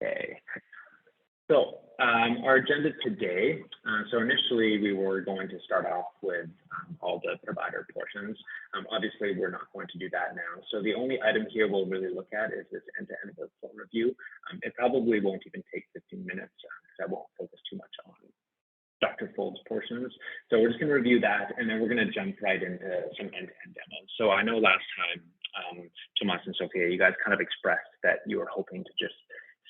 Okay. So our agenda today, so initially we were going to start off with all the provider portions. Obviously, we're not going to do that now. So the only item here we'll really look at is this end-to-end workflow review. It probably won't even take 15 minutes because I won't focus too much on Dr. Fold's portions. So we're just going to review that, and then we're going to jump right into some end-to-end demos. So I know last time, Tomas and Sophia, you guys kind of expressed that you were hoping to just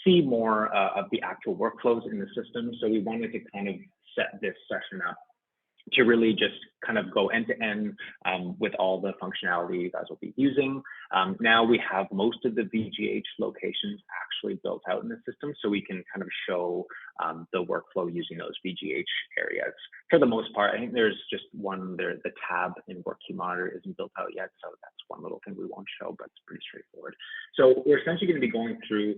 see more of the actual workflows in the system. So we wanted to kind of set this session up to really just kind of go end to end with all the functionality you guys will be using. Now we have most of the VGH locations actually built out in the system, so we can kind of show the workflow using those VGH areas. For the most part, I think there's just one there, the tab in Work Queue Monitor isn't built out yet, so that's one little thing we won't show, but it's pretty straightforward. So we're essentially going to be going through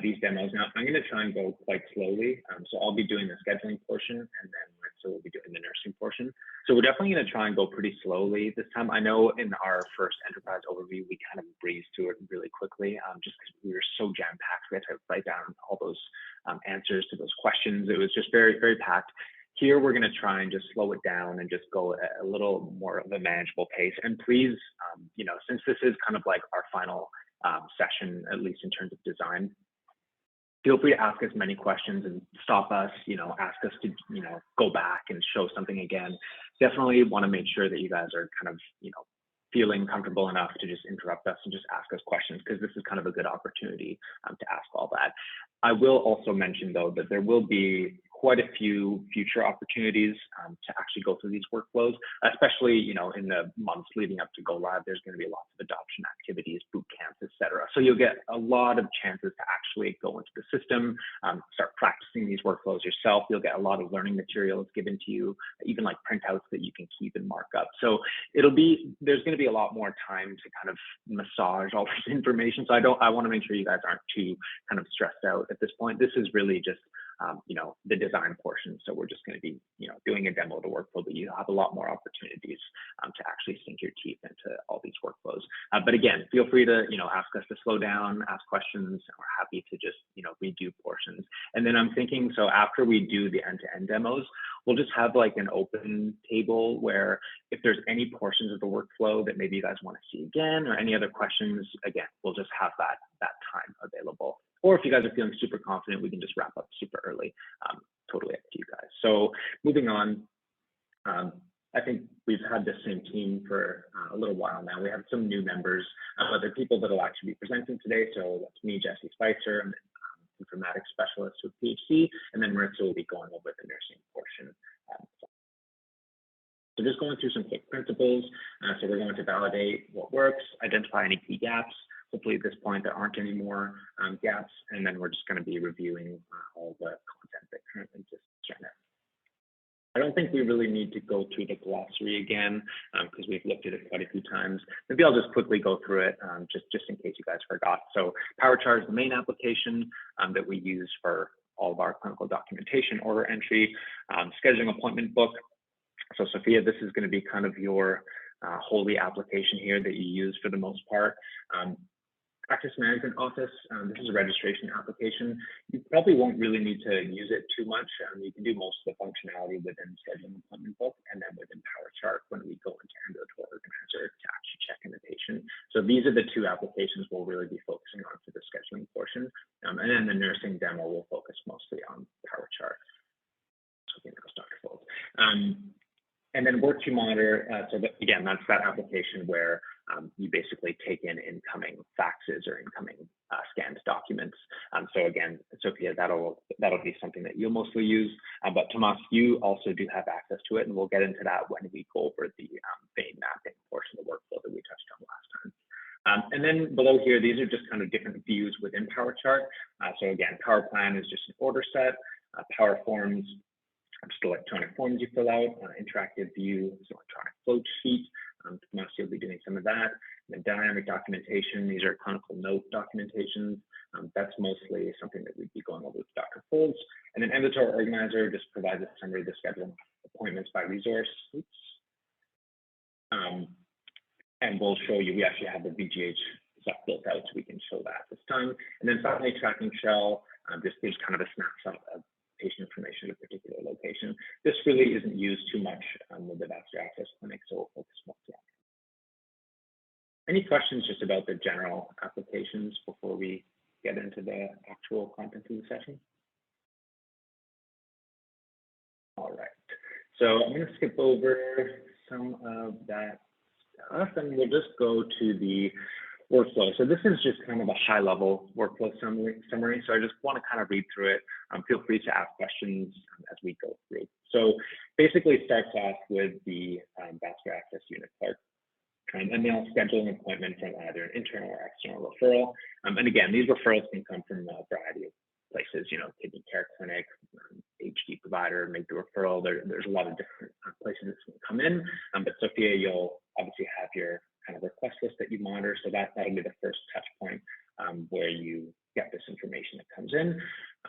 these demos. Now, I'm going to try and go quite slowly. So I'll be doing the scheduling portion, and then we'll be doing the nursing portion. So we're definitely going to try and go pretty slowly this time. I know in our first enterprise overview, we kind of breezed through it really quickly, just because we were so jam-packed. We had to write down all those answers to those questions. It was just very, very packed. Here, we're going to try and just slow it down and just go at a little more of a manageable pace. And please, you know, since this is kind of like our final session, at least in terms of design, feel free to ask us many questions and stop us, you know, ask us to, you know, go back and show something again. Definitely want to make sure that you guys are kind of, you know, feeling comfortable enough to just interrupt us and just ask us questions, because this is kind of a good opportunity to ask all that. I will also mention, though, that there will be quite a few future opportunities to actually go through these workflows, especially, you know, in the months leading up to go live. There's going to be lots of adoption activities, boot camps, etc. So you'll get a lot of chances to actually go into the system, start practicing these workflows yourself. You'll get a lot of learning materials given to you, even like printouts that you can keep and mark up. So there's going to be a lot more time to kind of massage all this information. So I want to make sure you guys aren't too kind of stressed out at this point. This is really just you know, the design portion. So we're just going to be, you know, doing a demo of the workflow, but you have a lot more opportunities to actually sink your teeth into all these workflows. But again, feel free to, you know, ask us to slow down, ask questions. We're happy to just, you know, redo portions. And then I'm thinking, so after we do the end-to-end demos, we'll just have like an open table where if there's any portions of the workflow that maybe you guys want to see again, or any other questions, again, we'll just have that time available. Or if you guys are feeling super confident, we can just wrap up super early. Totally up to you guys. So moving on, I think we've had the same team for a little while now. We have some new members, but they're people that will actually be presenting today. So that's me, Jesse Spicer, I'm an informatics specialist with PhD, and then Maritza will be going over the nursing portion. So just going through some quick principles. So we're going to validate what works, identify any key gaps. Hopefully at this point, there aren't any more gaps. And then we're just going to be reviewing all the content that currently exists right now. I don't think we really need to go through the glossary again because we've looked at it quite a few times. Maybe I'll just quickly go through it just in case you guys forgot. So PowerChart is the main application that we use for all of our clinical documentation, order entry, scheduling appointment book. So Sophia, this is going to be kind of your holy application here that you use for the most part. Practice Management Office, this is a registration application. You probably won't really need to use it too much. You can do most of the functionality within Scheduling Appointment Book and then within PowerChart when we go into Ambulatory Organizer to actually check in the patient. So these are the two applications we'll really be focusing on for the scheduling portion. And then the nursing demo will focus mostly on PowerChart. So again, that's Dr. Fold. And then Work Queue Monitor, so that, again, that's that application where you basically take in incoming faxes or incoming scanned documents. So again, Sophia, that'll be something that you'll mostly use. But Tomas, you also do have access to it, and we'll get into that when we go over the vein mapping portion of the workflow that we touched on last time. And then below here, these are just kind of different views within PowerChart. So again, Power Plan is just an order set, Power Forms, just electronic forms you fill out, interactive view, so electronic flow sheet. Tomas, you'll be doing some of that. And then dynamic documentation, these are clinical note documentations. That's mostly something that we'd be going over with Dr. Folds. And then Ambulatory Organizer just provides a summary of the schedule appointments by resource. And we'll show you, we actually have the VGH stuff built out, so we can show that this time. And then finally, Tracking Shell. Just gives kind of a snapshot of patient information at a particular location. This really isn't used too much with the vascular access clinic, so we'll focus mostly on. Any questions just about the general applications before we get into the actual content of the session? All right, so I'm going to skip over some of that stuff and we'll just go to the workflow. So this is just kind of a high level workflow summary. So I just want to kind of read through it. Feel free to ask questions as we go through. So basically it starts off with the vascular access unit clerk. And they'll schedule an appointment from either an internal or external referral. And again, these referrals can come from a variety of places, you know, kidney care clinic, HD provider, make the referral. There's a lot of different places this can come in. But Sophia, you'll obviously have your kind of request list that you monitor. So that'll be the first touch point where you get this information that comes in.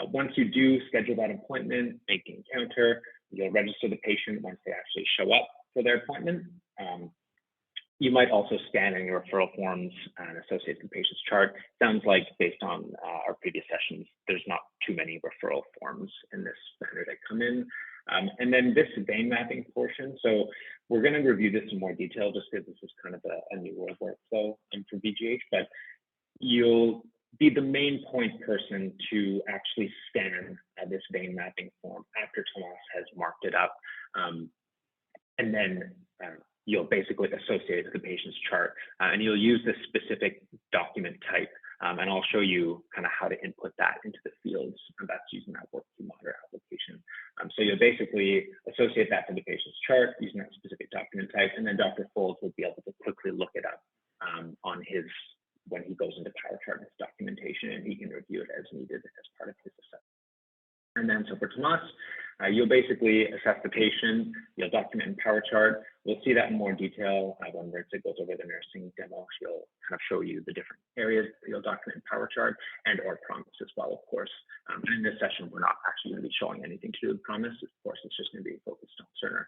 Once you do schedule that appointment, make the encounter, you'll register the patient once they actually show up for their appointment. You might also scan any referral forms and associate the patient's chart. Sounds like based on our previous sessions, there's not too many referral forms in this manner that come in. And then this vein mapping portion. So we're going to review this in more detail just because this is kind of a new world workflow for VGH, but you'll be the main point person to actually scan this vein mapping form after Tomas has marked it up. And then you'll basically associate it with the patient's chart, and you'll use this specific document type, and I'll show you kind of how to input that into the fields, and that's using that workflow monitor application. So you'll basically associate that to the patient's chart using that specific document type, and then Dr. Folds will be able to quickly look it up on his, when he goes into PowerChart and his documentation, and he can review it as needed as part of his assessment. And then so for Tomas, you'll basically assess the patient, you'll document in PowerChart. We'll see that in more detail when Ritza goes over the nursing demo. She'll kind of show you the different areas that you'll document in PowerChart and or Promise as well, of course. And in this session, we're not actually going to be showing anything to do with Promise. Of course, it's just going to be focused on Cerner.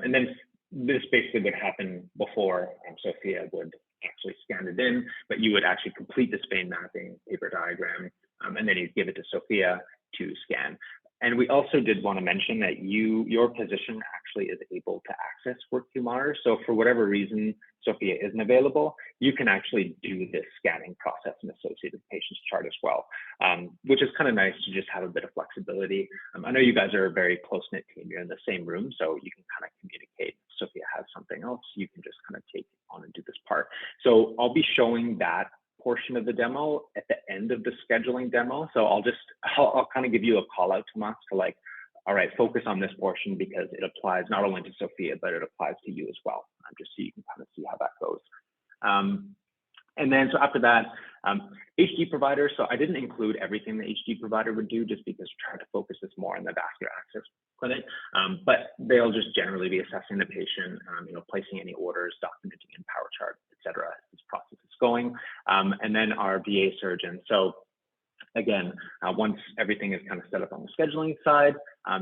And then this basically would happen before Sophia would actually scan it in, but you would actually complete this vein mapping paper diagram, and then you'd give it to Sophia to scan. And we also did want to mention that your physician actually is able to access WorkView Monitor. So for whatever reason, Sophia isn't available, you can actually do this scanning process and associate with the patient's chart as well, which is kind of nice to just have a bit of flexibility. I know you guys are a very close-knit team. You're in the same room, so you can kind of communicate. If Sophia has something else, you can just kind of take on and do this part. So I'll be showing that portion of the demo at the end of the scheduling demo. So I'll kind of give you a call out, Tomas, to like, all right, focus on this portion because it applies not only to Sophia, but it applies to you as well, just so you can kind of see how that goes. And then so after that, HD provider. So I didn't include everything the HD provider would do just because we're trying to focus this more on the vascular access clinic, but they'll just generally be assessing the patient, placing any orders, documenting in PowerChart, et cetera, as this process is going. And then our VA surgeon. So again, once everything is kind of set up on the scheduling side,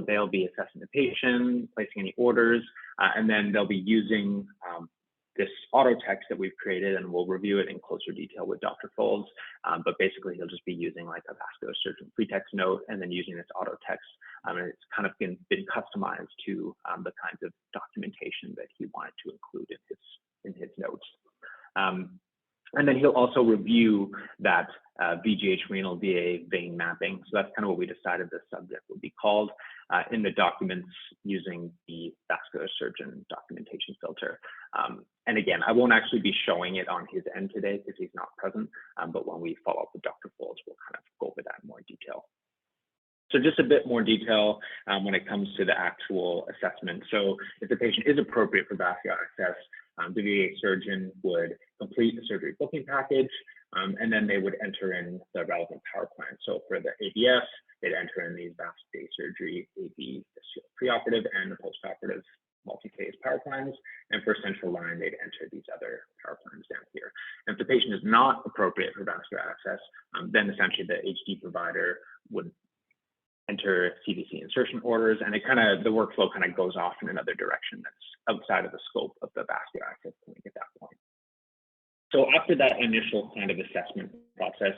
they'll be assessing the patient, placing any orders, and then they'll be using this auto text that we've created, and we'll review it in closer detail with Dr. Folds. But basically, he'll just be using like a vascular surgeon pretext note and then using this auto text. And it's kind of been customized to the kinds of documentation that he wanted to include in his notes. And then he'll also review that VGH renal VA vein mapping. So that's kind of what we decided the subject would be called in the documents using the vascular surgeon documentation filter. And again, I won't actually be showing it on his end today because he's not present, but when we follow up with Dr. Folds, we'll kind of go over that in more detail. So just a bit more detail when it comes to the actual assessment. So if the patient is appropriate for vascular access, the VA surgeon would complete the surgery booking package, and then they would enter in the relevant power plan. So for the ABS, they'd enter in these vascular day surgery, AV, the preoperative and the postoperative multi-phase power plans. And for central line, they'd enter these other power plans down here. And if the patient is not appropriate for vascular access, then essentially the HD provider would enter CVC insertion orders, and the workflow kind of goes off in another direction that's outside of the scope of the vascular access clinic at that point. So after that initial kind of assessment process,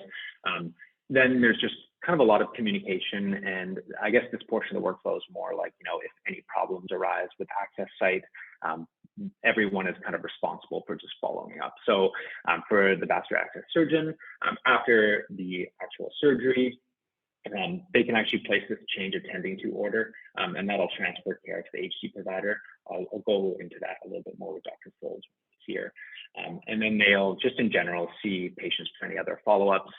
then there's just kind of a lot of communication, and I guess this portion of the workflow is more like, if any problems arise with access site, everyone is kind of responsible for just following up. So for the vascular access surgeon, after the actual surgery, they can actually place this change attending to order, and that'll transfer care to the HD provider. I'll go into that a little bit more with Dr. Folds here. And then they'll just in general see patients for any other follow-ups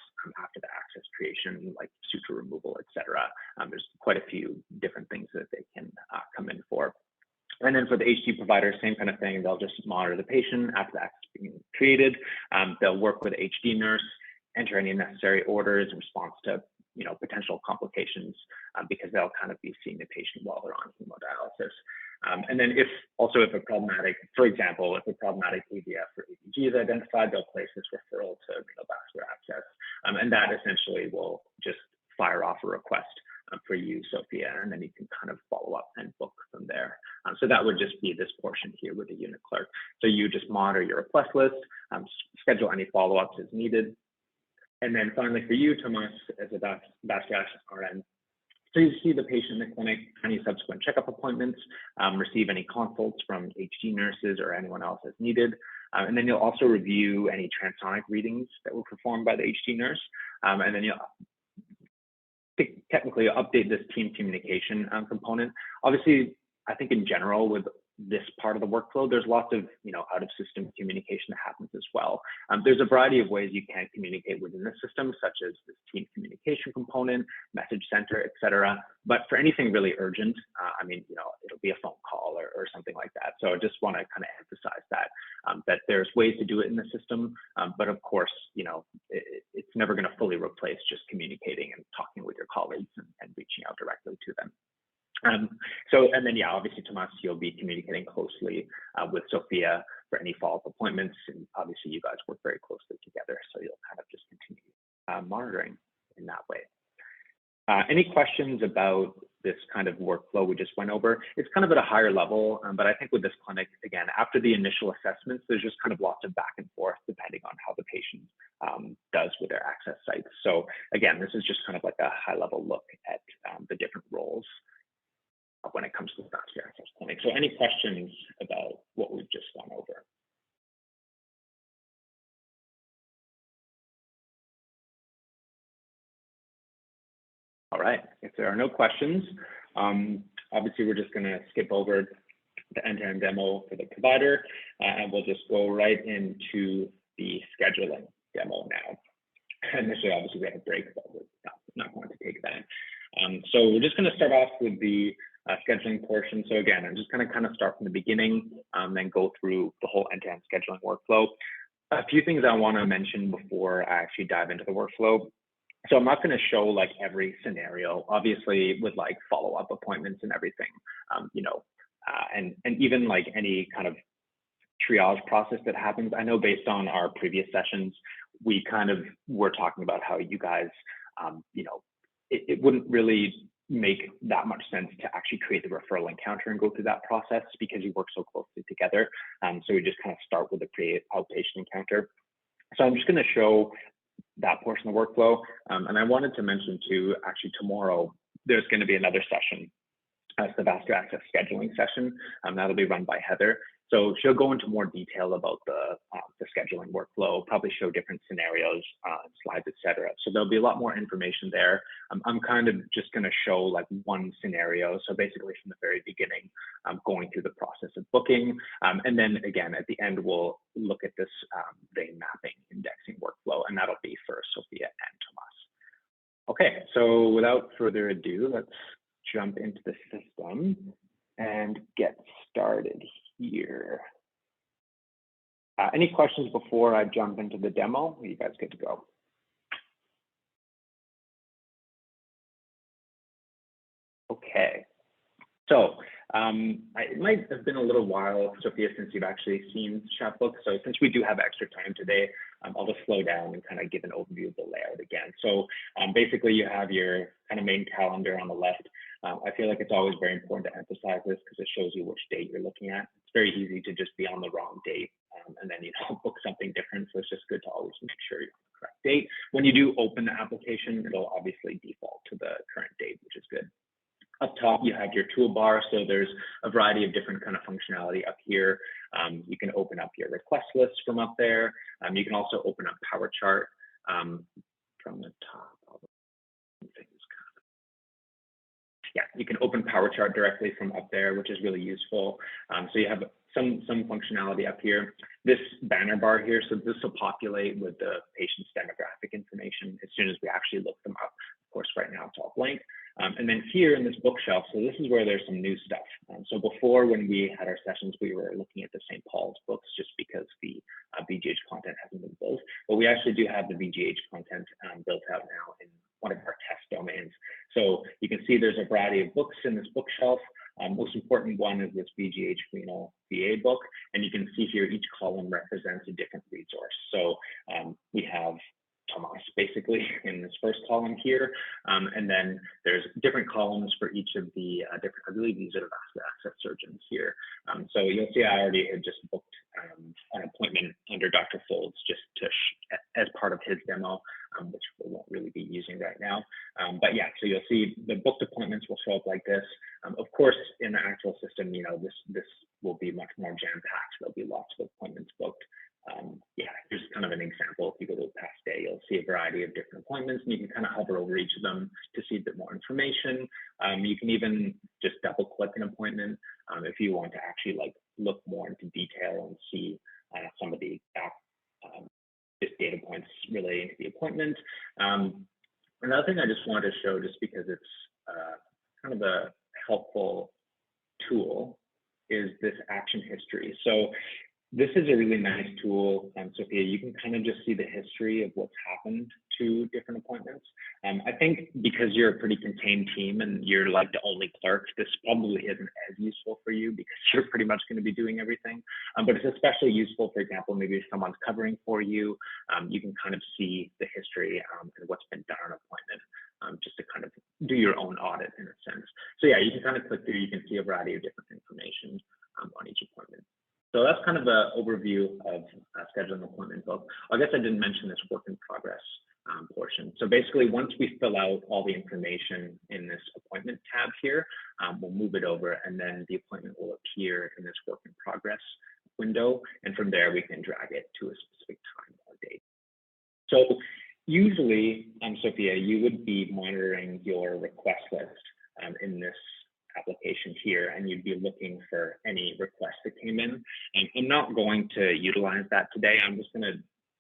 after the access creation, like suture removal, et cetera. There's quite a few different things that they can come in for. And then for the HD provider, same kind of thing. They'll just monitor the patient after the access being created. They'll work with the HD nurse, enter any necessary orders in response to potential complications, because they'll kind of be seeing the patient while they're on hemodialysis. And then if a problematic, for example, if a problematic AVF or AVG is identified, they'll place this referral to renal vascular access. And that essentially will just fire off a request for you, Sophia, and then you can kind of follow up and book from there. So that would just be this portion here with the unit clerk. So you just monitor your request list, schedule any follow-ups as needed. And then finally for you, Tomas, as a vascular access RN, so you see the patient in the clinic, any subsequent checkup appointments, receive any consults from HD nurses or anyone else as needed. And then you'll also review any transonic readings that were performed by the HD nurse. And then you'll technically update this team communication component. Obviously, I think in general with this part of the workflow, there's lots of out of system communication that happens as well. There's a variety of ways you can communicate within the system, such as this team communication component, message center, et cetera. But for anything really urgent, it'll be a phone call or something like that. So I just want to kind of emphasize that that there's ways to do it in the system, but of course, it's never going to fully replace just communicating and talking with your colleagues and reaching out directly to them. And then, obviously, Tomas, you'll be communicating closely with Sophia for any follow-up appointments. And obviously, you guys work very closely together, so you'll kind of just continue monitoring in that way. Any questions about this kind of workflow we just went over? It's kind of at a higher level, but I think with this clinic, again, after the initial assessments, there's just kind of lots of back and forth depending on how the patient does with their access sites. So again, this is just kind of like a high-level look at the different roles when it comes to the vascular access clinic. So any questions about what we've just gone over? All right, if there are no questions, obviously we're just gonna skip over the end-to-end demo for the provider, and we'll just go right into the scheduling demo now. Initially, obviously we have a break, but we're not going to take that. So we're just gonna start off with the scheduling portion. So again, I'm just gonna kind of start from the beginning, then go through the whole end-to-end scheduling workflow. A few things I wanna mention before I actually dive into the workflow. So I'm not gonna show like every scenario, obviously with like follow-up appointments and everything, and even like any kind of triage process that happens. I know based on our previous sessions, we kind of were talking about how you guys, it wouldn't really make that much sense to actually create the referral encounter and go through that process because you work so closely together. So we just kind of start with the outpatient encounter. So I'm just going to show that portion of the workflow. And I wanted to mention too, actually tomorrow, there's going to be another session as the vascular access scheduling session. That'll be run by Heather. So she'll go into more detail about the scheduling workflow, probably show different scenarios, slides, et cetera. So there'll be a lot more information there. I'm kind of just going to show like one scenario. So basically from the very beginning, going through the process of booking. And then again, at the end, we'll look at this vein mapping indexing workflow, and that'll be for Sophia and Tomas. Okay, so without further ado, let's jump into the system and get started here. Any questions before I jump into the demo? Are you guys good to go? Okay, so it might have been a little while, Sophia, since you've actually seen Chatbook. So since we do have extra time today, I'll just slow down and kind of give an overview of the layout again. So basically you have your kind of main calendar on the left. I feel like it's always very important to emphasize this because it shows you which date you're looking at. It's very easy to just be on the wrong date and then book something different. So it's just good to always make sure you're on the correct date. When you do open the application, it'll obviously default to the current date, which is good. Up top, you have your toolbar. So there's a variety of different kind of functionality up here. You can open up your request list from up there. You can also open up PowerChart from the top. Yeah, you can open PowerChart directly from up there, which is really useful. So you have some functionality up here. This banner bar here, so this will populate with the patient's demographic information as soon as we actually look them up. Of course, right now it's all blank. And then here in this bookshelf, so this is where there's some new stuff. So before, when we had our sessions, we were looking at the St. Paul's books just because the VGH content hasn't been built. But we actually do have the VGH content built out now in one of our test domains. So you can see there's a variety of books in this bookshelf. Most important one is this VGH Renal VA book. And you can see here each column represents a different resource. So we have Tomas basically in this first column here. And then there's different columns for each of the different, I believe these are the vascular access surgeons here. So you'll see I already had just booked an appointment under Dr. Folds just as part of his demo, which we won't really be using right now. But yeah, so you'll see the booked appointments will show up like this. Of course, in the actual system, this will be much more jam-packed. There'll be lots of appointments booked. Yeah, here's kind of an example. If you go to a past day, you'll see a variety of different appointments, and you can kind of hover over each of them to see a bit more information. You can even just double click an appointment if you want to actually look more into detail and see some of the just data points relating to the appointment. Another thing I just wanted to show, just because it's kind of a helpful tool, is this action history. So this is a really nice tool, Sophia. You can kind of just see the history of what's happened to different appointments. I think because you're a pretty contained team and you're like the only clerk, this probably isn't as useful for you because you're pretty much going to be doing everything. But it's especially useful, for example, maybe if someone's covering for you, you can kind of see the history and what's been done on an appointment, just to kind of do your own audit in a sense. So yeah, you can kind of click through, you can see a variety of different information on each appointment. So that's kind of an overview of scheduling appointment book. I guess I didn't mention this work in progress portion. So basically, once we fill out all the information in this appointment tab here, we'll move it over, and then the appointment will appear in this work in progress window. And from there, we can drag it to a specific time or date. So usually, Sophia, you would be monitoring your request list in this application here, and you'd be looking for any requests that came in. And I'm not going to utilize that today. I'm just going to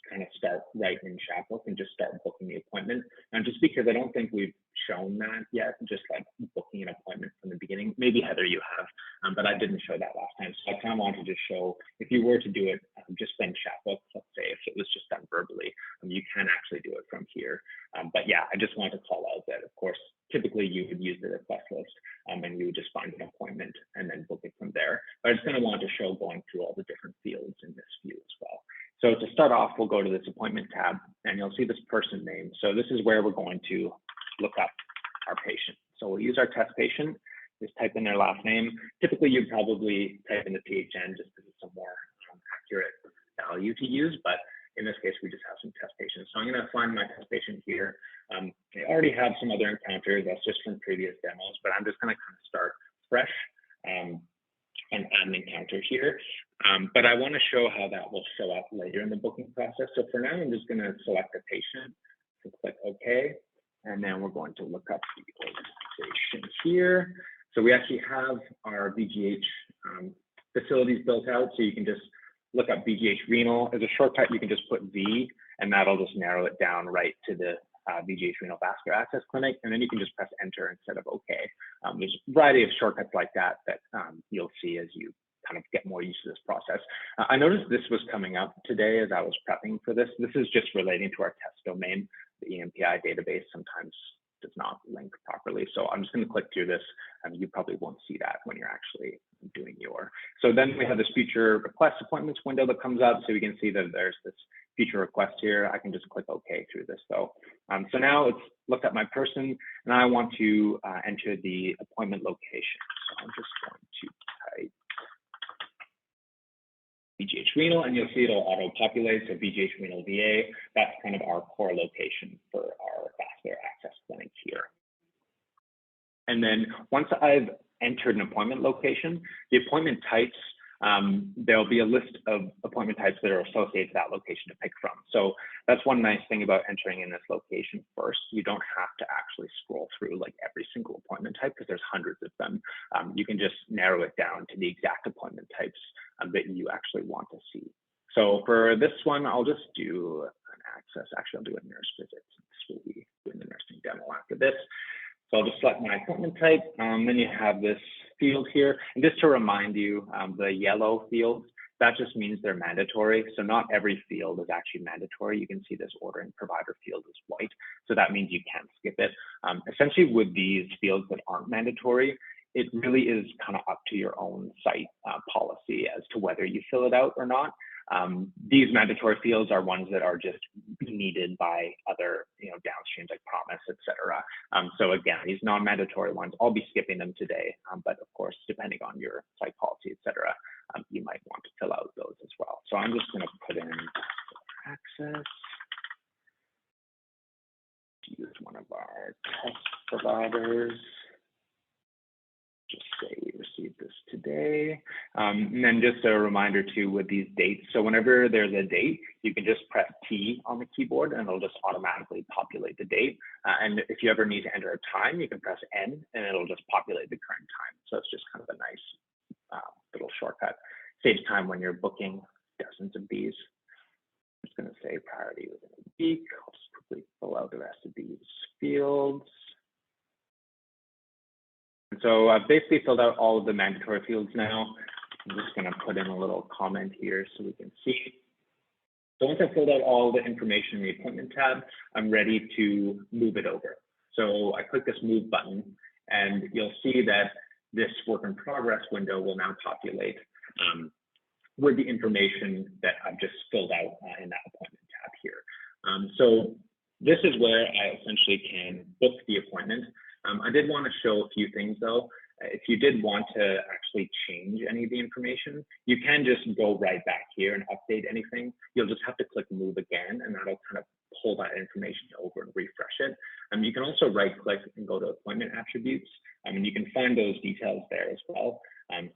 kind of start right in Chatbook and just start booking the appointment. And just because I don't think we've shown that yet, just like booking an appointment from the beginning. Maybe Heather, you have, but I didn't show that last time. So I kind of wanted to show, if you were to do it just in Chatbook, let's say if it was just done verbally, you can actually do it from here. But yeah, I just wanted to call out that, of course, typically you would use the request list and you would just find an appointment and then book it from there. But I just kind of wanted to show going through all the different fields in this view as well. So to start off, we'll go to this appointment tab and you'll see this person name. So this is where we're going to look up our patient. So we'll use our test patient, just type in their last name. Typically you'd probably type in the PHN just because it's a more accurate value to use, but in this case, we just have some test patients. So I'm going to find my test patient here. I already have some other encounters. That's just from previous demos, but I'm just going to kind of start fresh and add an encounter here. But I want to show how that will show up later in the booking process. So for now, I'm just going to select a patient and click OK. And then we're going to look up the organization here. So we actually have our VGH facilities built out. So you can just look up VGH Renal. As a shortcut, you can just put V, and that'll just narrow it down right to the VGH Renal Vascular Access Clinic. And then you can just press Enter instead of OK. There's a variety of shortcuts like that that you'll see as you kind of get more used to this process. I noticed this was coming up today as I was prepping for this. This is just relating to our test domain. The EMPI database sometimes does not link properly. So I'm just going to click through this. You probably won't see that when you're actually doing your. So then we have this future request appointments window that comes up. So we can see that there's this future request here. I can just click OK through this though. So now it's looked at my person and I want to enter the appointment location. So I'm just going to type VGH Renal, and you'll see it'll auto-populate. So VGH Renal VA, that's kind of our core location for our vascular access clinic here. And then once I've entered an appointment location, the appointment types, there'll be a list of appointment types that are associated to that location to pick from. So that's one nice thing about entering in this location first. You don't have to actually scroll through like every single appointment type because there's hundreds of them. You can just narrow it down to the exact appointment types that you actually want to see. So for this one, I'll just do an access. Actually, I'll do a nurse visit. This will be doing the nursing demo after this. So I'll just select my appointment type. Then you have this field here. And just to remind you, the yellow fields, that just means they're mandatory. So not every field is actually mandatory. You can see this ordering provider field is white. So that means you can skip it. Essentially with these fields that aren't mandatory, it really is kind of up to your own site policy as to whether you fill it out or not. These mandatory fields are ones that are just needed by other, downstreams like Promise, et cetera. So again, these non-mandatory ones, I'll be skipping them today. But of course, depending on your site policy, et cetera, you might want to fill out those as well. So I'm just going to put in access. Use one of our test providers. Just say we received this today. And then just a reminder too with these dates. So whenever there's a date, you can just press T on the keyboard and it'll just automatically populate the date. And if you ever need to enter a time, you can press N and it'll just populate the current time. So it's just kind of a nice little shortcut. Saves time when you're booking dozens of these. I'm just going to say priority within a week. I'll just quickly fill out the rest of these fields. So I've basically filled out all of the mandatory fields now. I'm just going to put in a little comment here so we can see. So once I've filled out all the information in the appointment tab, I'm ready to move it over. So I click this move button and you'll see that this work in progress window will now populate with the information that I've just filled out in that appointment tab here. So this is where I essentially can book the appointment. I did want to show a few things though. If you did want to actually change any of the information, you can just go right back here and update anything. You'll just have to click move again and that'll kind of pull that information over and refresh it. You can also right click and go to appointment attributes. And you can find those details there as well.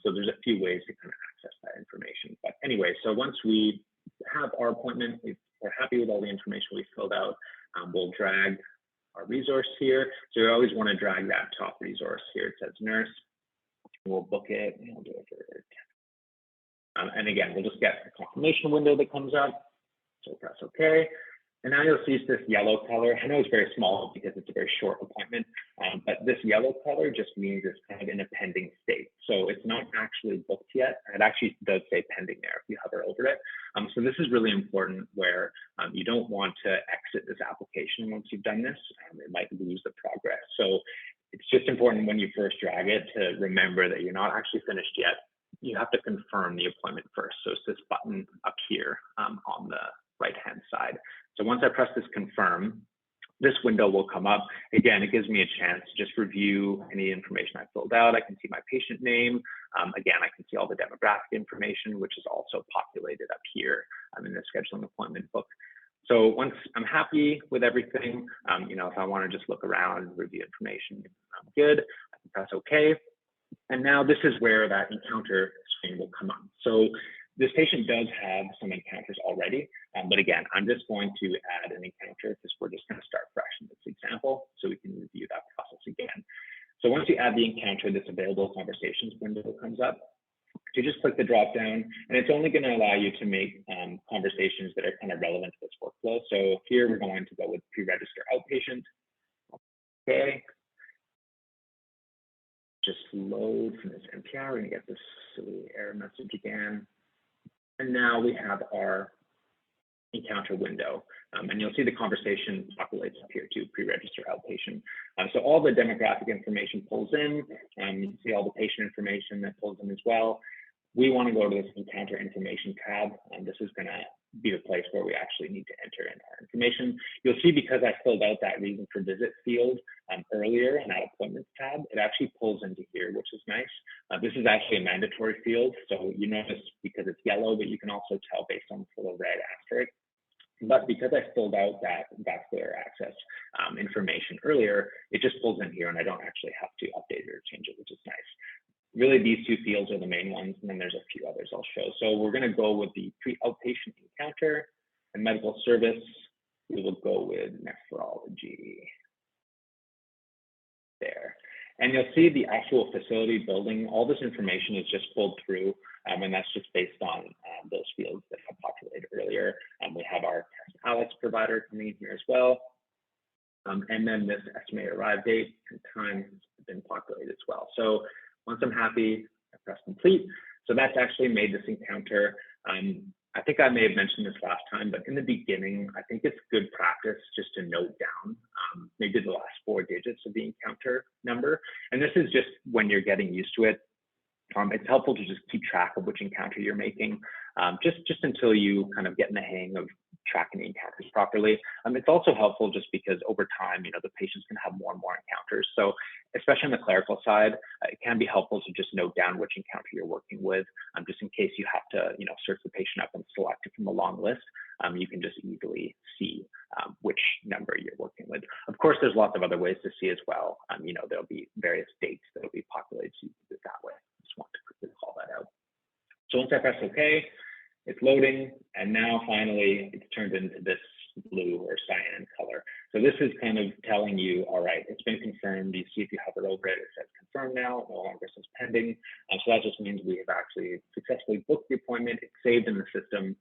So there's a few ways to kind of access that information. But anyway, so once we have our appointment, we're happy with all the information we filled out, we'll drag our resource here. So you always want to drag that top resource here. It says nurse. We'll book it and we'll do it for and again, we'll just get a confirmation window that comes up. So press OK. And now you'll see this yellow color. I know it's very small because it's a very short appointment, but this yellow color just means it's kind of in a pending state. So it's not actually booked yet. It actually does say pending there if you hover over it. So this is really important where you don't want to exit this application once you've done this. It might lose the progress. So it's just important when you first drag it to remember that you're not actually finished yet. You have to confirm the appointment first. So it's this button up here on the right-hand side. So once I press this confirm, this window will come up. Again, it gives me a chance to just review any information I filled out. I can see my patient name. Again, I can see all the demographic information, which is also populated up here in the scheduling appointment book. So once I'm happy with everything, if I want to just look around and review information, I'm good. I can press OK. And now this is where that encounter screen will come on. So this patient does have some encounters already, but again, I'm just going to add an encounter because we're just going to start fresh in this example so we can review that process again. So once you add the encounter, this available conversations window comes up. So you just click the drop down and it's only going to allow you to make conversations that are kind of relevant to this workflow. So here we're going to go with pre-register outpatient. Okay. Just load from this NPR. We're going to get this silly error message again. And now we have our encounter window. And you'll see the conversation populates up here too, pre-register outpatient. So all the demographic information pulls in, you see all the patient information that pulls in as well. we want to go to this encounter information tab, and this is going to be the place where we actually need to enter in our information. You'll see because I filled out that reason for visit field earlier in that appointments tab, it actually pulls into here, which is nice. This is actually a mandatory field, so you notice because it's yellow, but you can also tell based on the little red asterisk. But because I filled out that vascular access information earlier, it just pulls in here and I don't actually have to update it or change it, which is nice. Really, these two fields are the main ones, and then there's a few others I'll show. So we're going to go with the pre-outpatient encounter and medical service. We will go with nephrology there. And you'll see the actual facility building. All this information is just pulled through, and that's just based on those fields that I populated earlier. We have our test Alex provider coming in here as well. And then this estimated arrive date and time has been populated as well. So once I'm happy, I press complete. So that's actually made this encounter. I think I may have mentioned this last time, but in the beginning, I think it's good practice just to note down maybe the last 4 digits of the encounter number. And this is just when you're getting used to it. It's helpful to just keep track of which encounter you're making, just until you kind of get in the hang of tracking the encounters properly. It's also helpful just because over time, the patients can have more and more encounters. So especially on the clerical side, it can be helpful to just note down which encounter you're working with, just in case you have to, search the patient up and select it from a long list. You can just easily see which number you're working with. Of course, there's lots of other ways to see as well. There'll be various dates that will be populated, so you can do it that way. Just want to quickly call that out. So once I press OK, it's loading, and now finally it's turned into this blue or cyan color. So this is kind of telling you, all right, it's been confirmed. You see if you hover over it, it says confirmed now, no longer says pending. So that just means we have actually successfully booked the appointment. It's saved in the system.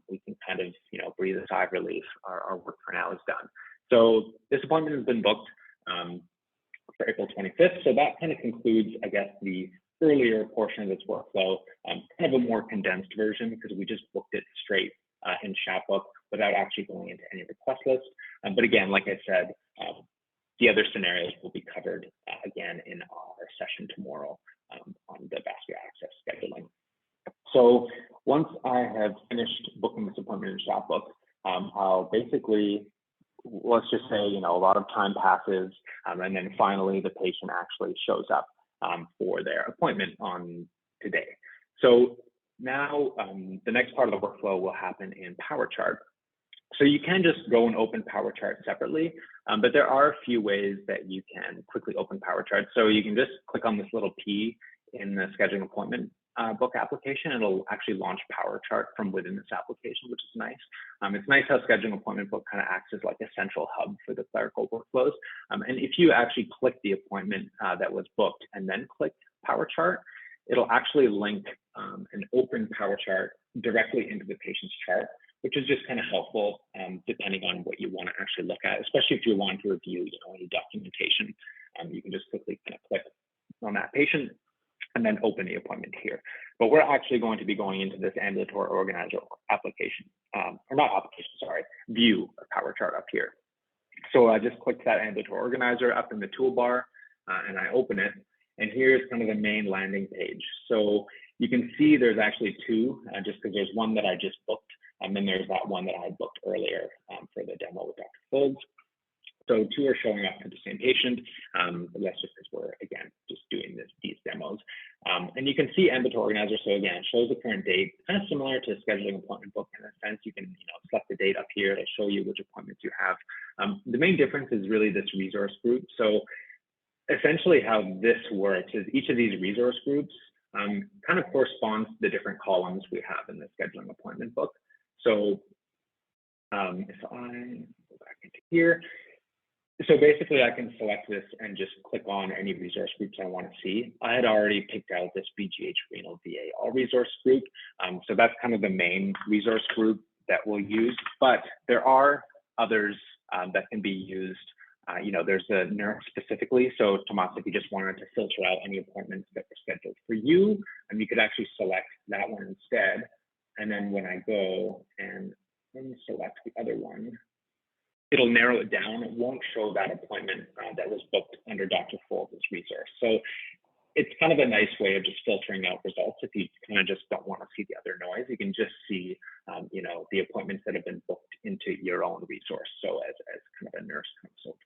We can kind of, breathe a sigh of relief. Our work for now is done. So this appointment has been booked for April 25th. So that kind of concludes, I guess, the earlier portion of this workflow, kind of a more condensed version because we just booked it straight in Chatbook without actually going into any request list. But again, like I said, the other scenarios will be covered again in our session tomorrow on the vascular access scheduling. So once I have finished booking this appointment in Chatbook, I'll basically, let's just say, a lot of time passes, and then finally the patient actually shows up for their appointment on today. So now the next part of the workflow will happen in PowerChart. So you can just go and open PowerChart separately, but there are a few ways that you can quickly open PowerChart. So you can just click on this little P in the scheduling appointment book application. It'll actually launch PowerChart from within this application, which is nice. It's nice how scheduling appointment book kind of acts as like a central hub for the clerical workflows. And if you actually click the appointment that was booked and then click PowerChart, it'll actually link and open PowerChart directly into the patient's chart, which is just kind of helpful depending on what you want to actually look at, especially if you're wanting to review any documentation. You can just quickly kind of click on that patient and then open the appointment here. But we're actually going to be going into this ambulatory organizer application, or not application, sorry, view of PowerChart up here. So I just click that ambulatory organizer up in the toolbar and I open it. And here's kind of the main landing page. So you can see there's actually two, just because there's one that I just booked, and then there's that one that I booked earlier for the demo with Dr. Folds. So two are showing up for the same patient. That's just because we're, again, just doing these demos. And you can see ambulatory organizer. So again, it shows the current date, kind of similar to scheduling appointment book in a sense. You can select the date up here. It'll show you which appointments you have. The main difference is really this resource group. So essentially how this works is each of these resource groups kind of corresponds to the different columns we have in the scheduling appointment book. So if I go back into here, so basically I can select this and just click on any resource groups I want to see. I had already picked out this VGH Renal VA all resource group. So that's kind of the main resource group that we'll use, but there are others that can be used. There's a nurse specifically. So Tomas, if you just wanted to filter out any appointments that were scheduled for you, you could actually select that one instead. And then when I go and select the other one, it'll narrow it down. It won't show that appointment that was booked under Dr. Folds' resource. So it's kind of a nice way of just filtering out results. If you kind of just don't want to see the other noise, you can just see, you know, the appointments that have been booked into your own resource. So as kind of a nurse consult.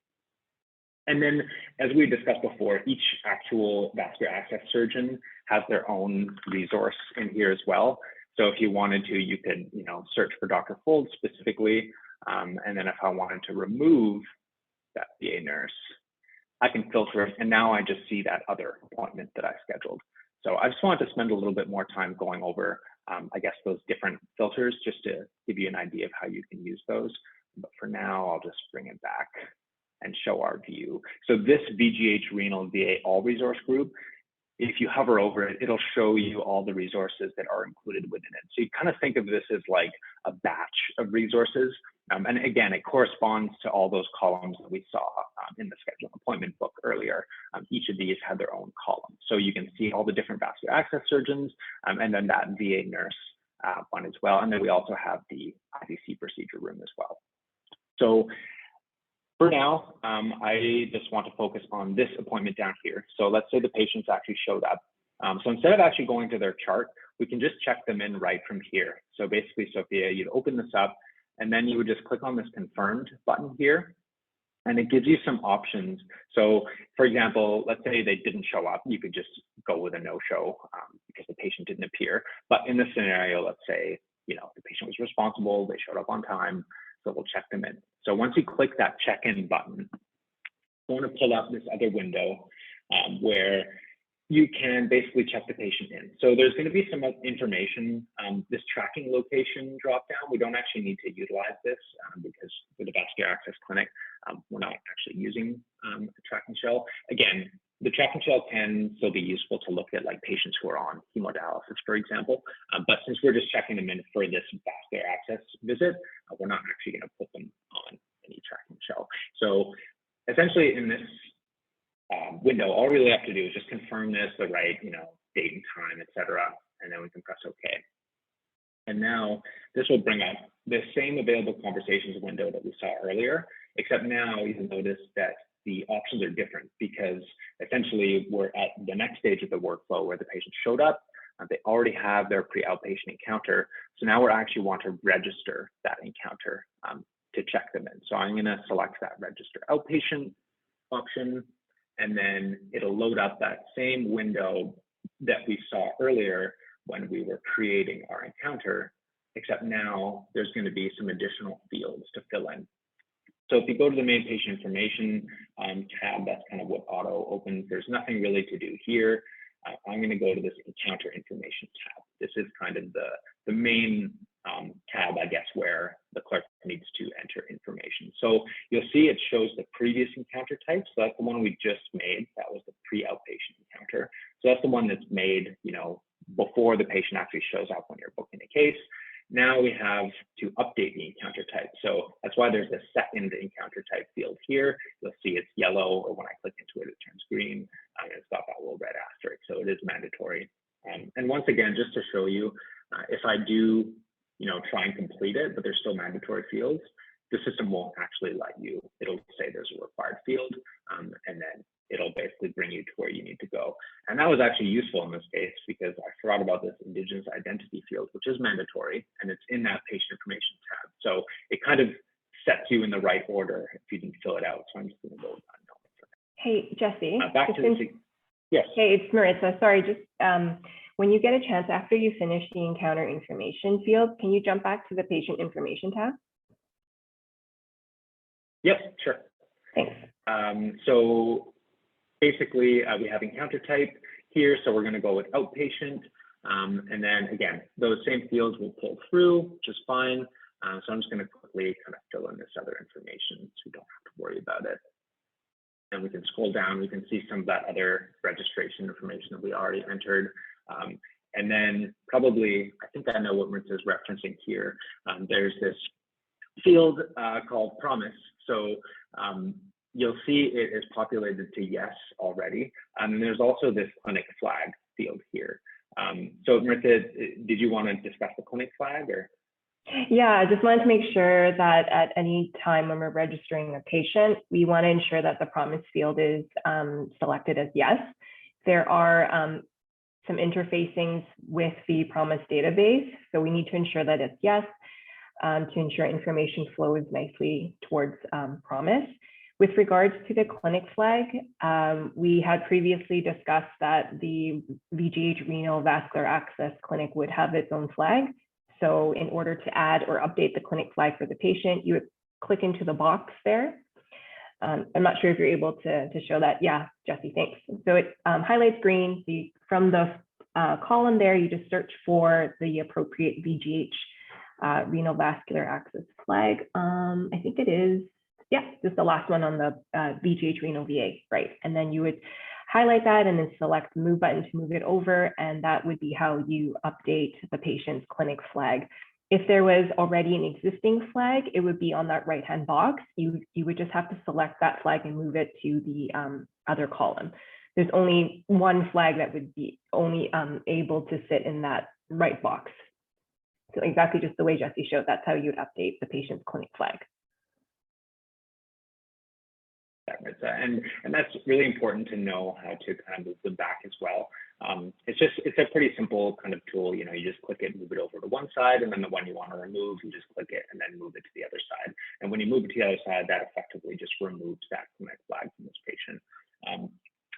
And then, as we discussed before, each actual vascular access surgeon has their own resource in here as well. So if you wanted to, you could, you know, search for Dr. Fold specifically. And then if I wanted to remove that VA nurse, I can filter it. And now I just see that other appointment that I scheduled. So I just wanted to spend a little bit more time going over, I guess, those different filters just to give you an idea of how you can use those. But for now, I'll just bring it back and show our view. So this VGH Renal VA All Resource Group, if you hover over it, it'll show you all the resources that are included within it. So you kind of think of this as like a batch of resources. And again, it corresponds to all those columns that we saw in the schedule appointment book earlier. Each of these had their own column. So you can see all the different vascular access surgeons and then that VA nurse one as well. And then we also have the IVC procedure room as well. So for now, I just want to focus on this appointment down here. So let's say the patients actually showed up. So instead of actually going to their chart, we can just check them in right from here. So basically, Sophia, you'd open this up, and then you would just click on this confirmed button here, and it gives you some options. So for example, let's say they didn't show up, you could just go with a no-show because the patient didn't appear. But in this scenario, let's say, you know, the patient was responsible, they showed up on time, so we'll check them in. So once you click that check-in button, I want to pull up this other window where you can basically check the patient in. So there's going to be some information, this tracking location dropdown. We don't actually need to utilize this because for the vascular access clinic, we're not actually using a tracking shell. Again, the tracking shell can still be useful to look at like patients who are on hemodialysis, for example. But since we're just checking them in for this vascular access visit, we're not actually going to put them on any tracking shell. So essentially in this window, all we really have to do is just confirm this, the right, you know, date and time, etc., and then we can press OK. And now this will bring up the same available conversations window that we saw earlier, except now you'll notice that the options are different because essentially we're at the next stage of the workflow where the patient showed up, they already have their pre-outpatient encounter. So now we actually want to register that encounter to check them in. So I'm going to select that register outpatient option, and then it'll load up that same window that we saw earlier when we were creating our encounter, except now there's going to be some additional fields to fill in. So if you go to the main patient information tab, that's kind of what auto opens. There's nothing really to do here. I'm going to go to this encounter information tab. This is kind of the main tab, I guess, where the clerk needs to enter information. So you'll see it shows the previous encounter type. So that's the one we just made. That was the pre-outpatient encounter. So that's the one that's made, you know, before the patient actually shows up when you're booking a case. Now we have to update the encounter type. So that's why there's a second encounter type field here. You'll see it's yellow, or when I click into it, it turns green, and it's got that little red asterisk. So it is mandatory. And once again, just to show you, if I do, you know, try and complete it, but there's still mandatory fields, the system won't actually let you. It'll say there's a required field, and then it'll basically bring you to where you need to go. And that was actually useful in this case because I forgot about this Indigenous identity field, which is mandatory, and it's in that patient information tab. So it kind of sets you in the right order if you didn't fill it out. So I'm just going to go unknown for now. Hey, Jesse. Back to the, yes. Hey, it's Marissa. Sorry, just when you get a chance after you finish the encounter information field, can you jump back to the patient information tab? Yep, sure. Thanks. So basically, we have encounter type here, so we're going to go with outpatient. And then again, those same fields will pull through, which is fine. So I'm just going to quickly kind of fill in this other information so we don't have to worry about it. And we can scroll down, we can see some of that other registration information that we already entered. And then probably, I think I know what Marissa is referencing here. There's this field called promise. So you'll see it is populated to yes already. And there's also this clinic flag field here. So Marissa, did you want to discuss the clinic flag or? Yeah, I just wanted to make sure that at any time when we're registering a patient, we want to ensure that the promise field is selected as yes. There are some interfacings with the PROMIS database. So we need to ensure that it's yes, to ensure information flows nicely towards PROMIS. With regards to the clinic flag, we had previously discussed that the VGH Renal Vascular Access Clinic would have its own flag. So in order to add or update the clinic flag for the patient, you would click into the box there. I'm not sure if you're able to show that. Yeah, Jesse, thanks. So it highlights green. From the column there, you just search for the appropriate VGH Renal Vascular Access flag. I think it is, yeah, just the last one on the VGH Renal VA, right? And then you would highlight that and then select the move button to move it over. And that would be how you update the patient's clinic flag. If there was already an existing flag, it would be on that right-hand box. You would just have to select that flag and move it to the other column. There's only one flag that would be only able to sit in that right box. So exactly just the way Jesse showed, that's how you would update the patient's clinic flag. And that's really important to know how to kind of move them back as well. It's a pretty simple kind of tool. You know, you just click it, move it over to one side, and then the one you want to remove, you just click it and then move it to the other side. And when you move it to the other side, that effectively just removes that clinic flag from this patient.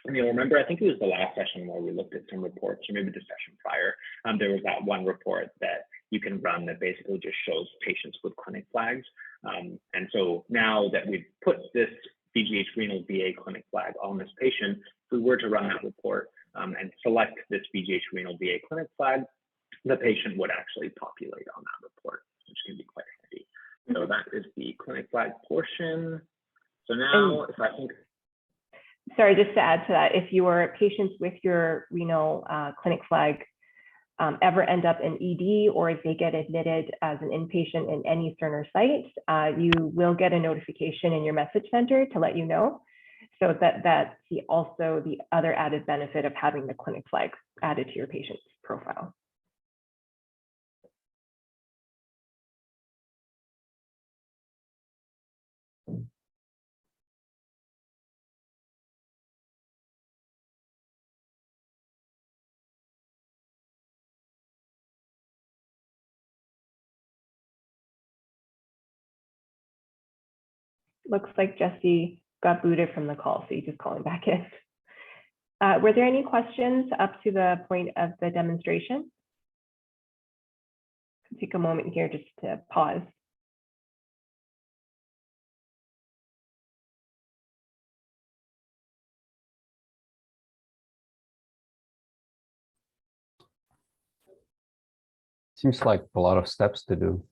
And you'll remember, I think it was the last session where we looked at some reports, or maybe the session prior, there was that one report that you can run that basically just shows patients with clinic flags. And so now that we've put this VGH Renal VA clinic flag on this patient, if we were to run that report and select this VGH Renal VA clinic flag, the patient would actually populate on that report, which can be quite handy. So that is the clinic flag portion. So now, if I think. Sorry, just to add to that, if your patients with your renal clinic flag ever end up in ED, or if they get admitted as an inpatient in any Cerner site, you will get a notification in your message center to let you know. So that's also the other added benefit of having the clinic flag added to your patient's profile. Looks like Jesse got booted from the call, so he's just calling back in. Were there any questions up to the point of the demonstration? Take a moment here just to pause. Seems like a lot of steps to do.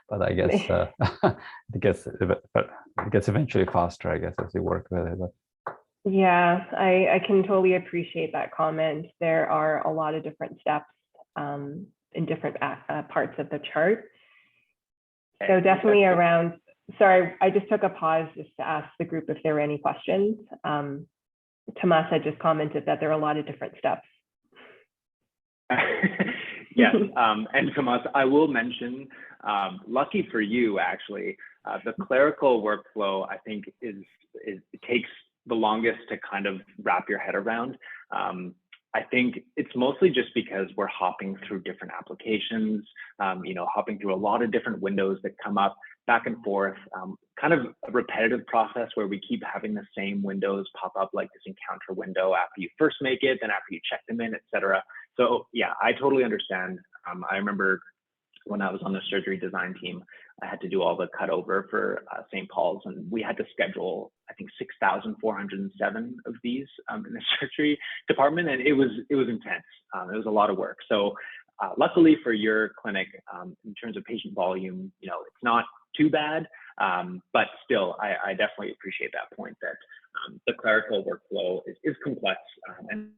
But I guess it gets eventually faster, I guess, as you work with it. But. Yeah, I can totally appreciate that comment. There are a lot of different steps in different parts of the chart. So definitely around, sorry, I just took a pause just to ask the group if there were any questions. Tomas had just commented that there are a lot of different steps. Yes, and Tomas, I will mention, lucky for you, actually, the clerical workflow, I think, it takes the longest to kind of wrap your head around. I think it's mostly just because we're hopping through different applications, you know, hopping through a lot of different windows that come up back and forth, kind of a repetitive process where we keep having the same windows pop up, like this encounter window after you first make it, then after you check them in, etc. So yeah, I totally understand. I remember when I was on the surgery design team, I had to do all the cutover for St. Paul's, and we had to schedule, I think, 6,407 of these in the surgery department, and it was intense. It was a lot of work. So luckily for your clinic, in terms of patient volume, you know, it's not too bad, but still, I definitely appreciate that point that the clerical workflow is complex, and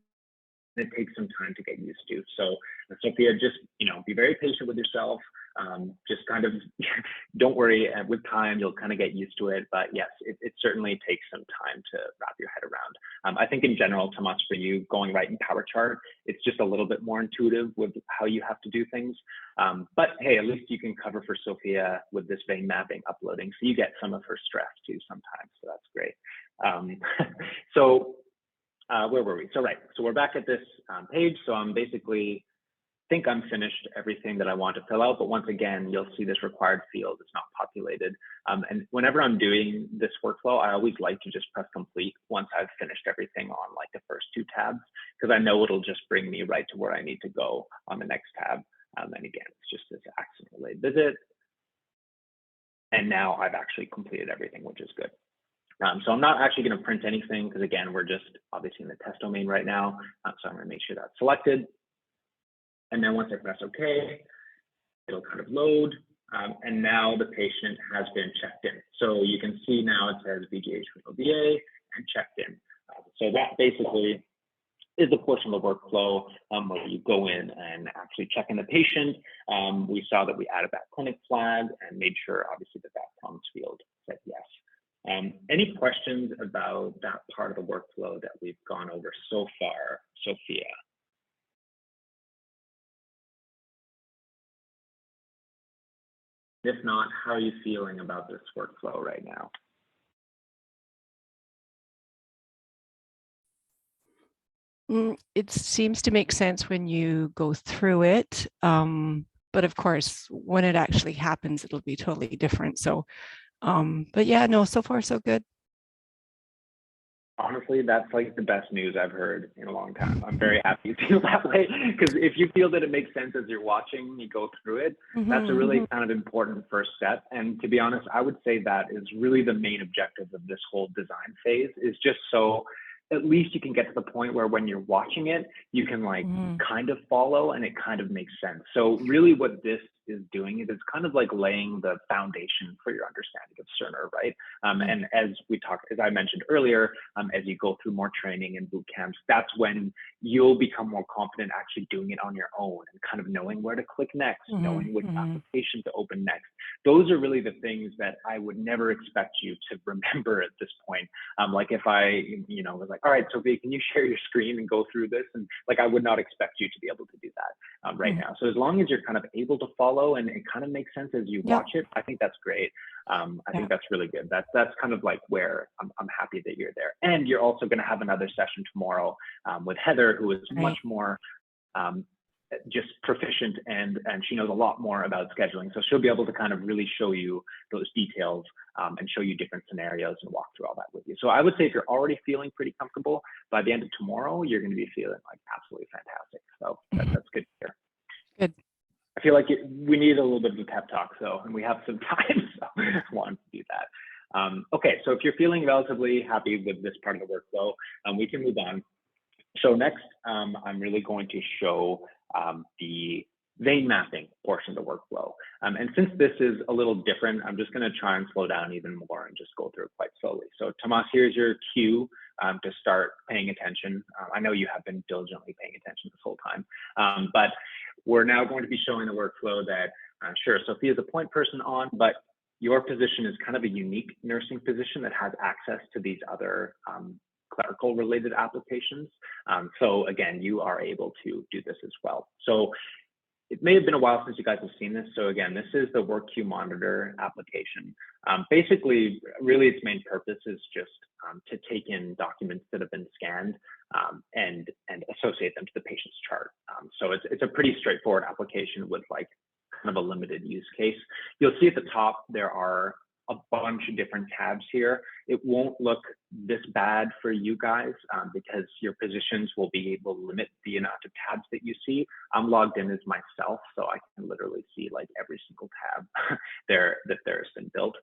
it takes some time to get used to. So Sophia, just, you know, be very patient with yourself. Just kind of don't worry, with time you'll kind of get used to it, but yes, it certainly takes some time to wrap your head around. I think in general, Tomas, for you, going right in PowerChart, it's just a little bit more intuitive with how you have to do things. But hey, at least you can cover for Sophia with this vein mapping uploading, so you get some of her stress too sometimes, so that's great. So where were we? So right, so we're back at this page. So I'm basically think I'm finished everything that I want to fill out, but once again, you'll see this required field is not populated. And whenever I'm doing this workflow, I always like to just press complete once I've finished everything on like the first two tabs, because I know it'll just bring me right to where I need to go on the next tab. And again, it's just this accident-related visit. And now I've actually completed everything, which is good. So I'm not actually going to print anything because again, we're just obviously in the test domain right now. So I'm going to make sure that's selected. And then once I press OK, it'll kind of load. And now the patient has been checked in. So you can see now it says VGH renal VA and checked in. So that basically is the portion of the workflow where you go in and actually check in the patient. We saw that we added that clinic flag and made sure obviously that promise field said yes. Any questions about that part of the workflow that we've gone over so far, Sophia? If not, how are you feeling about this workflow right now? It seems to make sense when you go through it. But of course, when it actually happens, it'll be totally different. So, but yeah, no, so far so good. Honestly, that's like the best news I've heard in a long time. I'm very happy you feel that way, because if you feel that it makes sense as you're watching, you go through it, that's a really kind of important first step. And to be honest, I would say that is really the main objective of this whole design phase, is just so at least you can get to the point where when you're watching it, you can like kind of follow and it kind of makes sense. So really what this is doing is it's kind of like laying the foundation for your understanding of Cerner, right? And as I mentioned earlier, as you go through more training and boot camps, that's when you'll become more confident actually doing it on your own and kind of knowing where to click next, knowing which application to open next. Those are really the things that I would never expect you to remember at this point. Like if I, was like, all right, Sophie, can you share your screen and go through this? And like, I would not expect you to be able to do that right now. So as long as you're kind of able to follow and it kind of makes sense as you watch it, I think that's great. I think that's really good. That's kind of like where I'm happy that you're there. And you're also going to have another session tomorrow with Heather, who is much more just proficient and she knows a lot more about scheduling. So she'll be able to kind of really show you those details and show you different scenarios and walk through all that with you. So I would say if you're already feeling pretty comfortable, by the end of tomorrow, you're going to be feeling like absolutely fantastic. So that's good to hear. Good. I feel like we need a little bit of a pep talk, and we have some time, so I wanted to do that. Okay, so if you're feeling relatively happy with this part of the workflow, we can move on. So next, I'm really going to show the vein mapping portion of the workflow. And since this is a little different, I'm just going to try and slow down even more and just go through it quite slowly. So Tomas, here's your cue to start paying attention. I know you have been diligently paying attention this whole time, but we're now going to be showing the workflow that, sure, Sophia is a point person on, but your position is kind of a unique nursing position that has access to these other clerical related applications. So again, you are able to do this as well. So it may have been a while since you guys have seen this. So again, this is the work queue monitor application. Basically, really its main purpose is just to take in documents that have been scanned and associate them to the patient's chart. So it's a pretty straightforward application with like kind of a limited use case. You'll see at the top, there are a bunch of different tabs here. It won't look this bad for you guys because your positions will be able to limit the amount of tabs that you see. I'm logged in as myself, so I can literally see like every single tab there has been built.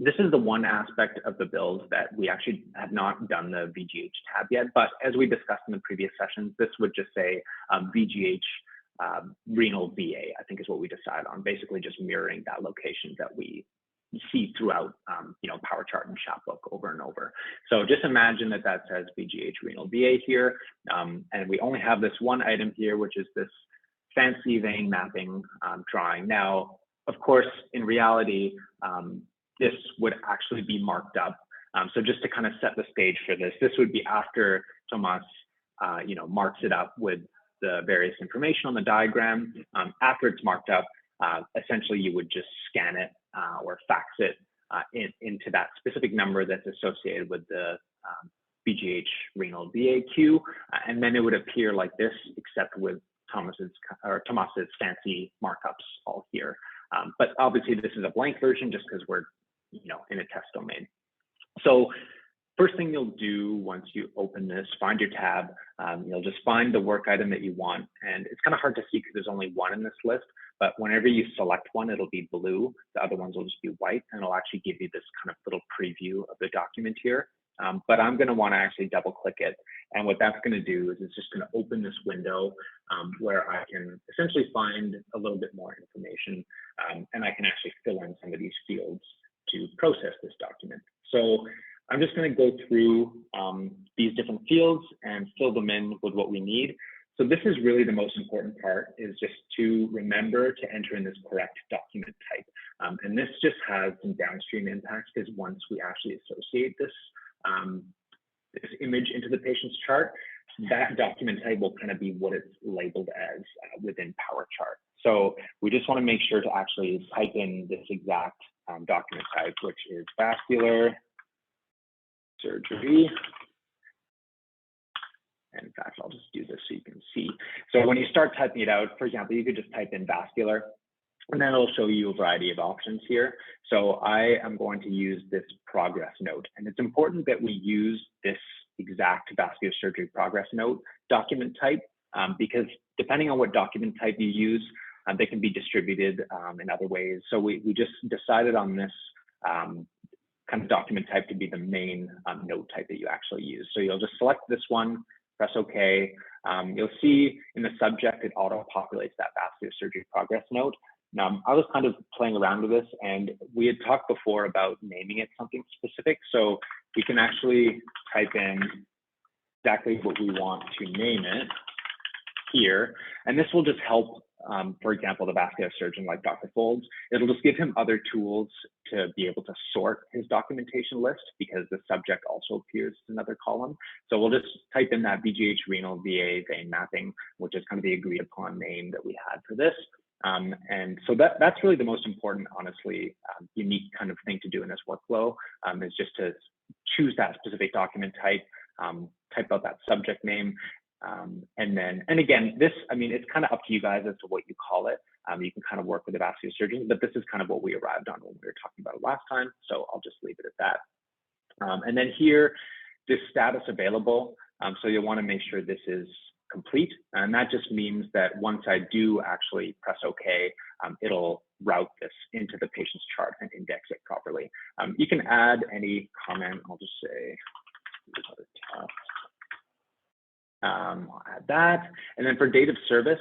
This is the one aspect of the build that we actually have not done the VGH tab yet, but as we discussed in the previous sessions, this would just say VGH renal VA, I think is what we decided on, basically just mirroring that location that we see throughout, Power Chart and Shopbook over and over. So just imagine that says VGH renal VA here, and we only have this one item here, which is this fancy vein mapping drawing. Now, of course, in reality, this would actually be marked up. So just to kind of set the stage for this, this would be after Tomas, marks it up with the various information on the diagram. After it's marked up, essentially you would just scan it or fax it into that specific number that's associated with the VGH renal VAQ, and then it would appear like this, except with Thomas's fancy markups all here. But obviously this is a blank version just because we're in a test domain. So first thing you'll do once you open this, find your tab, you'll just find the work item that you want. And it's kind of hard to see because there's only one in this list, but whenever you select one, it'll be blue. The other ones will just be white, and it'll actually give you this kind of little preview of the document here. But I'm going to want to actually double click it. And what that's going to do is it's just going to open this window where I can essentially find a little bit more information, and I can actually fill in some of these fields to process this document. So I'm just going to go through these different fields and fill them in with what we need. So this is really the most important part, is just to remember to enter in this correct document type. And this just has some downstream impacts, because once we actually associate this, this image into the patient's chart, that document type will kind of be what it's labeled as within PowerChart. So we just want to make sure to actually type in this exact document type, which is vascular surgery. And in fact, I'll just do this so you can see. So when you start typing it out, for example, you could just type in vascular, and then it'll show you a variety of options here. So I am going to use this progress note. And it's important that we use this exact vascular surgery progress note document type, because depending on what document type you use, they can be distributed in other ways. So we just decided on this kind of document type to be the main note type that you actually use. So you'll just select this one, press OK. You'll see in the subject, it auto-populates that vascular surgery progress note. Now, I was kind of playing around with this, and we had talked before about naming it something specific. So we can actually type in exactly what we want to name it here. And this will just help, for example, the vascular surgeon like Dr. Folds. It'll just give him other tools to be able to sort his documentation list, because the subject also appears in another column. So we'll just type in that VGH renal VA vein mapping, which is kind of the agreed upon name that we had for this. And so that's really the most important, honestly, unique kind of thing to do in this workflow, is just to choose that specific document type, type out that subject name. And again, this, I mean, it's kind of up to you guys as to what you call it. You can kind of work with the vascular surgeons, but this is kind of what we arrived on when we were talking about it last time. So I'll just leave it at that. And then here, this status available. So you'll want to make sure this is complete. And that just means that once I do actually press OK, it'll route this into the patient's chart and index it properly. You can add any comment. I'll just say, I'll add that. And then for date of service,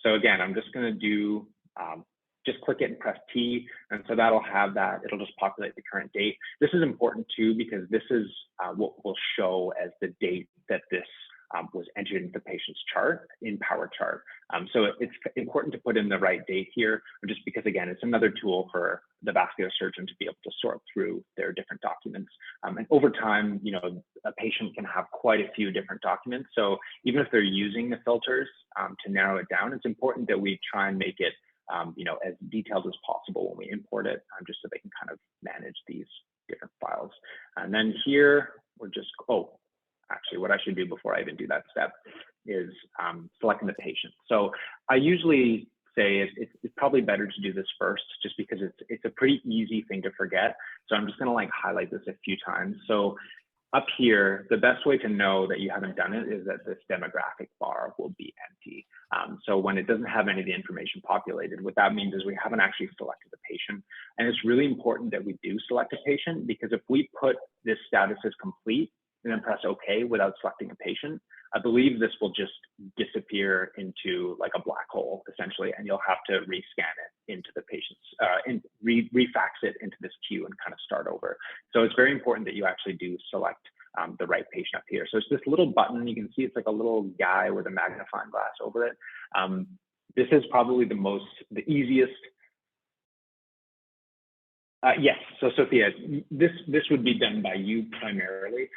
so again, I'm just going to do, just click it and press T. And so that'll have that. It'll just populate the current date. This is important too, because this is what will show as the date that this was entered into the patient's chart in PowerChart. So it's important to put in the right date here, just because, again, it's another tool for the vascular surgeon to be able to sort through their different documents. And over time, you know, a patient can have quite a few different documents. So even if they're using the filters to narrow it down, it's important that we try and make it, you know, as detailed as possible when we import it, just so they can kind of manage these different files. And then here, we're just, actually, what I should do before I even do that step is selecting the patient. So I usually say it's probably better to do this first, just because it's a pretty easy thing to forget. So I'm just going to like highlight this a few times. So up here, the best way to know that you haven't done it is that this demographic bar will be empty. So when it doesn't have any of the information populated, what that means is we haven't actually selected the patient. And it's really important that we do select a patient, because if we put this status as complete and then press OK without selecting a patient, I believe this will just disappear into like a black hole, essentially, and you'll have to rescan it into the patient's, and refax it into this queue and kind of start over. So it's very important that you actually do select the right patient up here. So it's this little button. You can see it's like a little guy with a magnifying glass over it. This is probably the easiest. Yes, so Sophia, this would be done by you primarily.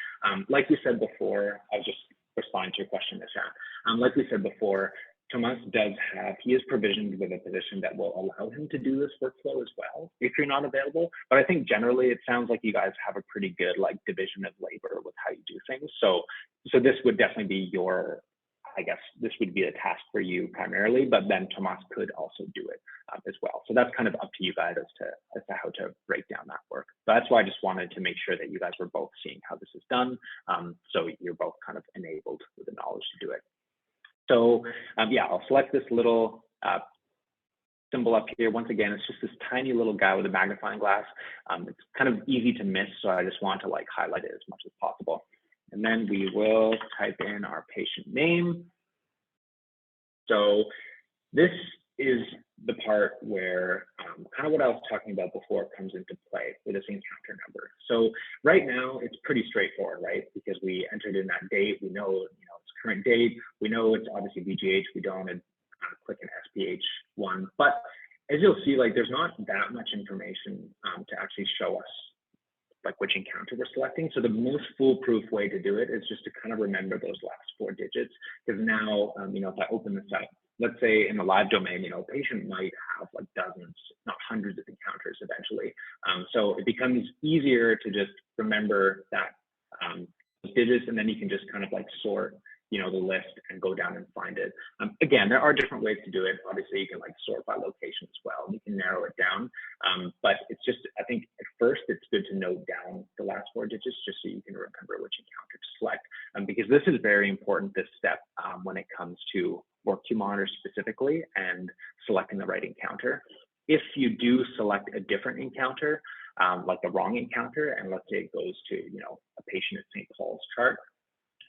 Like we said before, I was just responding to your question, Miss Anne. Like we said before, Tomas he is provisioned with a position that will allow him to do this workflow as well if you're not available. But I think generally it sounds like you guys have a pretty good like division of labor with how you do things. So this would definitely be your, I guess this would be a task for you primarily, but then Tomas could also do it as well. So that's kind of up to you guys as to how to break down that work. So that's why I just wanted to make sure that you guys were both seeing how this is done. So you're both kind of enabled with the knowledge to do it. So yeah, I'll select this little symbol up here. Once again, it's just this tiny little guy with a magnifying glass. It's kind of easy to miss, so I just want to like highlight it as much as possible. And then we will type in our patient name. So this is the part where kind of what I was talking about before comes into play with this encounter number. So right now it's pretty straightforward, right? Because we entered in that date, we know, it's current date, we know it's obviously VGH, we don't click an SPH1, but as you'll see, like there's not that much information to actually show us like which encounter we're selecting. So the most foolproof way to do it is just to kind of remember those last 4 digits. Because now, if I open this up, let's say in the live domain, a patient might have like dozens, not hundreds of encounters eventually. So it becomes easier to just remember that digits, and then you can just kind of like sort the list and go down and find it. Again, there are different ways to do it. Obviously, you can like sort by location as well. You can narrow it down, but it's just, I think at first it's good to note down the last 4 digits just so you can remember which encounter to select, because this is very important, this step, when it comes to work-to monitor specifically and selecting the right encounter. If you do select a different encounter, like the wrong encounter, and let's say it goes to a patient at St. Paul's chart,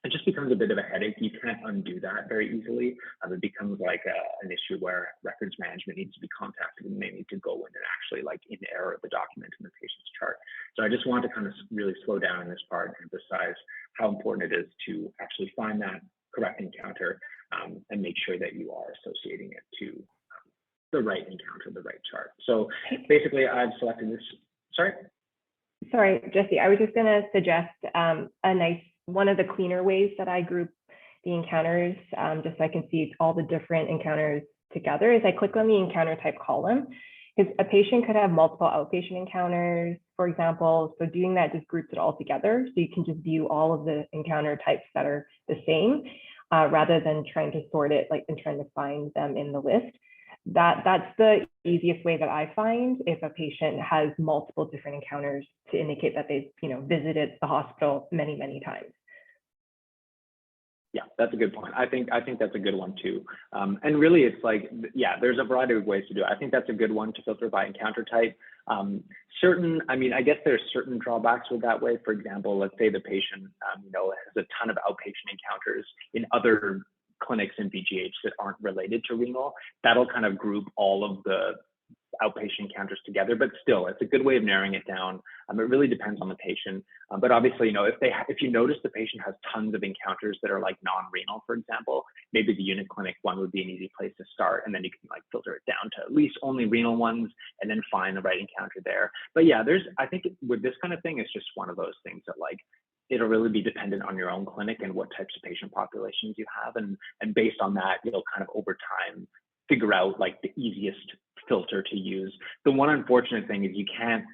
it just becomes a bit of a headache. You can't undo that very easily. It becomes like an issue where records management needs to be contacted, and they need to go in and actually like in error the document in the patient's chart. So I just want to kind of really slow down in this part and emphasize how important it is to actually find that correct encounter and make sure that you are associating it to the right encounter, the right chart. So basically I've selected this, Sorry, Jesse, I was just going to suggest one of the cleaner ways that I group the encounters, just so I can see all the different encounters together, is I click on the encounter type column, because a patient could have multiple outpatient encounters, for example. So doing that just groups it all together. So you can just view all of the encounter types that are the same, rather than trying to sort it and trying to find them in the list. That's the easiest way that I find if a patient has multiple different encounters to indicate that they've visited the hospital many, many times. Yeah, that's a good point. I think that's a good one too. And really it's like, yeah, there's a variety of ways to do it. I think that's a good one to filter by encounter type. I guess there's certain drawbacks with that way. For example, let's say the patient, has a ton of outpatient encounters in other clinics in VGH that aren't related to renal. That'll kind of group all of the outpatient encounters together, but still, it's a good way of narrowing it down. It really depends on the patient, but obviously, if you notice the patient has tons of encounters that are like non-renal, for example, maybe the unit clinic one would be an easy place to start, and then you can like filter it down to at least only renal ones, and then find the right encounter there. But yeah, I think with this kind of thing, it's just one of those things that like, it'll really be dependent on your own clinic and what types of patient populations you have. And based on that, you'll kind of over time figure out like the easiest filter to use. The one unfortunate thing is you can't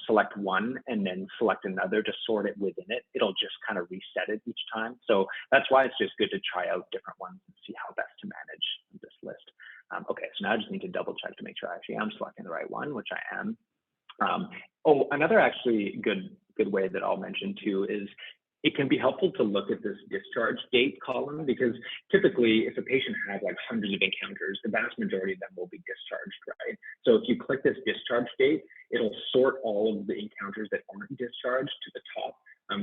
select one and then select another to sort it within it. It'll just kind of reset it each time. So that's why it's just good to try out different ones and see how best to manage this list. Okay, so now I just need to double check to make sure I actually am selecting the right one, which I am. Another actually good way that I'll mention too is it can be helpful to look at this discharge date column, because typically if a patient has like hundreds of encounters, the vast majority of them will be discharged, right? So if you click this discharge date, it'll sort all of the encounters that aren't discharged to the top.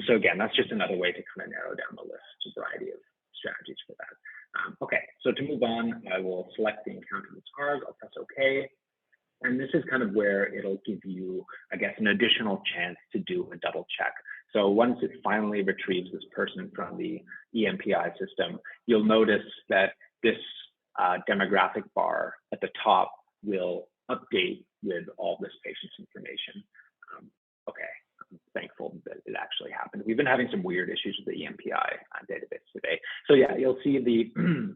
So again, that's just another way to kind of narrow down the list, a variety of strategies for that. Okay, so to move on, I will select the encounter that's ours, I'll press OK. And this is kind of where it'll give you, I guess, an additional chance to do a double check. So once it finally retrieves this person from the EMPI system, you'll notice that this demographic bar at the top will update with all this patient's information. Okay, thankful that it actually happened. We've been having some weird issues with the EMPI database today. So yeah, you'll see the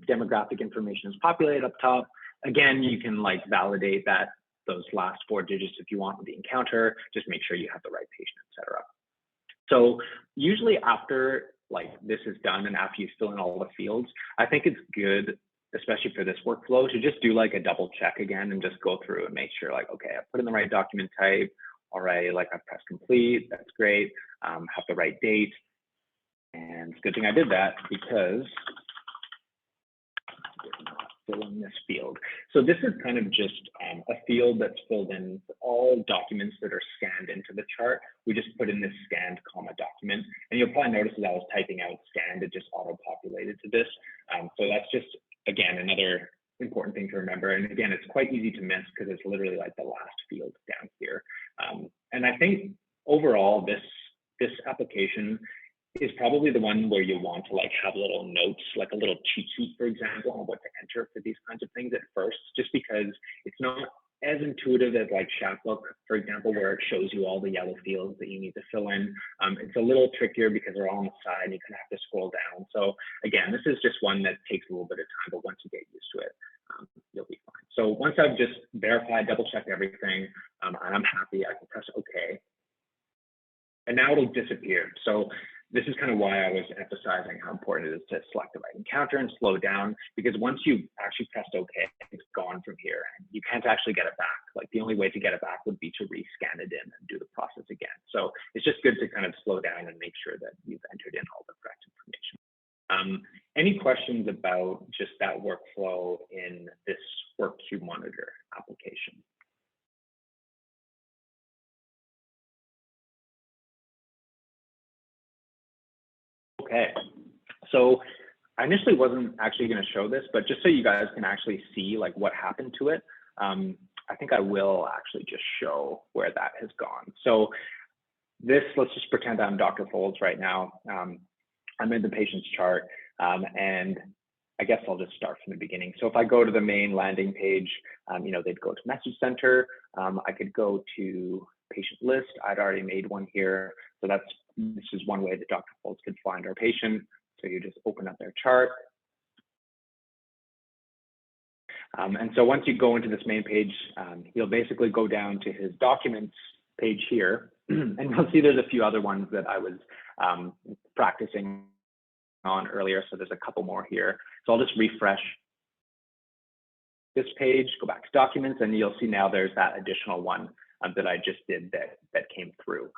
demographic information is populated up top. Again, you can like validate that those last 4 digits if you want with the encounter, just make sure you have the right patient, etc. So usually after like this is done and after you fill in all the fields, I think it's good, especially for this workflow, to just do like a double check again and just go through and make sure like, okay, I put in the right document type, all right, like I pressed complete, that's great, have the right date. And it's a good thing I did that because fill in this field. So this is kind of just a field that's filled in for all documents that are scanned into the chart. We just put in this scanned comma document, and you'll probably notice as I was typing out scanned, it just auto-populated to this. So that's just, again, another important thing to remember. And again, it's quite easy to miss because it's literally like the last field down here. And I think overall, this application is probably the one where you want to like have little notes, like a little cheat sheet, for example, on what to enter for these kinds of things at first, just because it's not as intuitive as like Chapbook, for example, where it shows you all the yellow fields that you need to fill in. It's a little trickier because they're all on the side and you kind of have to scroll down. So again, this is just one that takes a little bit of time, but once you get used to it, you'll be fine. So once I've just verified, double checked everything, and I'm happy, I can press OK. And now it'll disappear. So this is kind of why I was emphasizing how important it is to select the right encounter and slow down, because once you actually pressed OK, it's gone from here. And you can't actually get it back. Like the only way to get it back would be to rescan it in and do the process again. So it's just good to kind of slow down and make sure that you've entered in all the correct information. Any questions about just that workflow in this WorkQ Monitor application? Okay, so I initially wasn't actually going to show this, but just so you guys can actually see like what happened to it, I think I will actually just show where that has gone. So this, let's just pretend I'm Dr. Folds right now. I'm in the patient's chart, and I guess I'll just start from the beginning. So if I go to the main landing page, you know, they'd go to Message Center. I could go to patient list. I'd already made one here. So this is one way that Dr. Folds could find our patient. So you just open up their chart. And so once you go into this main page, you'll basically go down to his documents page here. And you'll see there's a few other ones that I was practicing on earlier. So there's a couple more here. So I'll just refresh this page, go back to documents, and you'll see now there's that additional one that I just did that came through.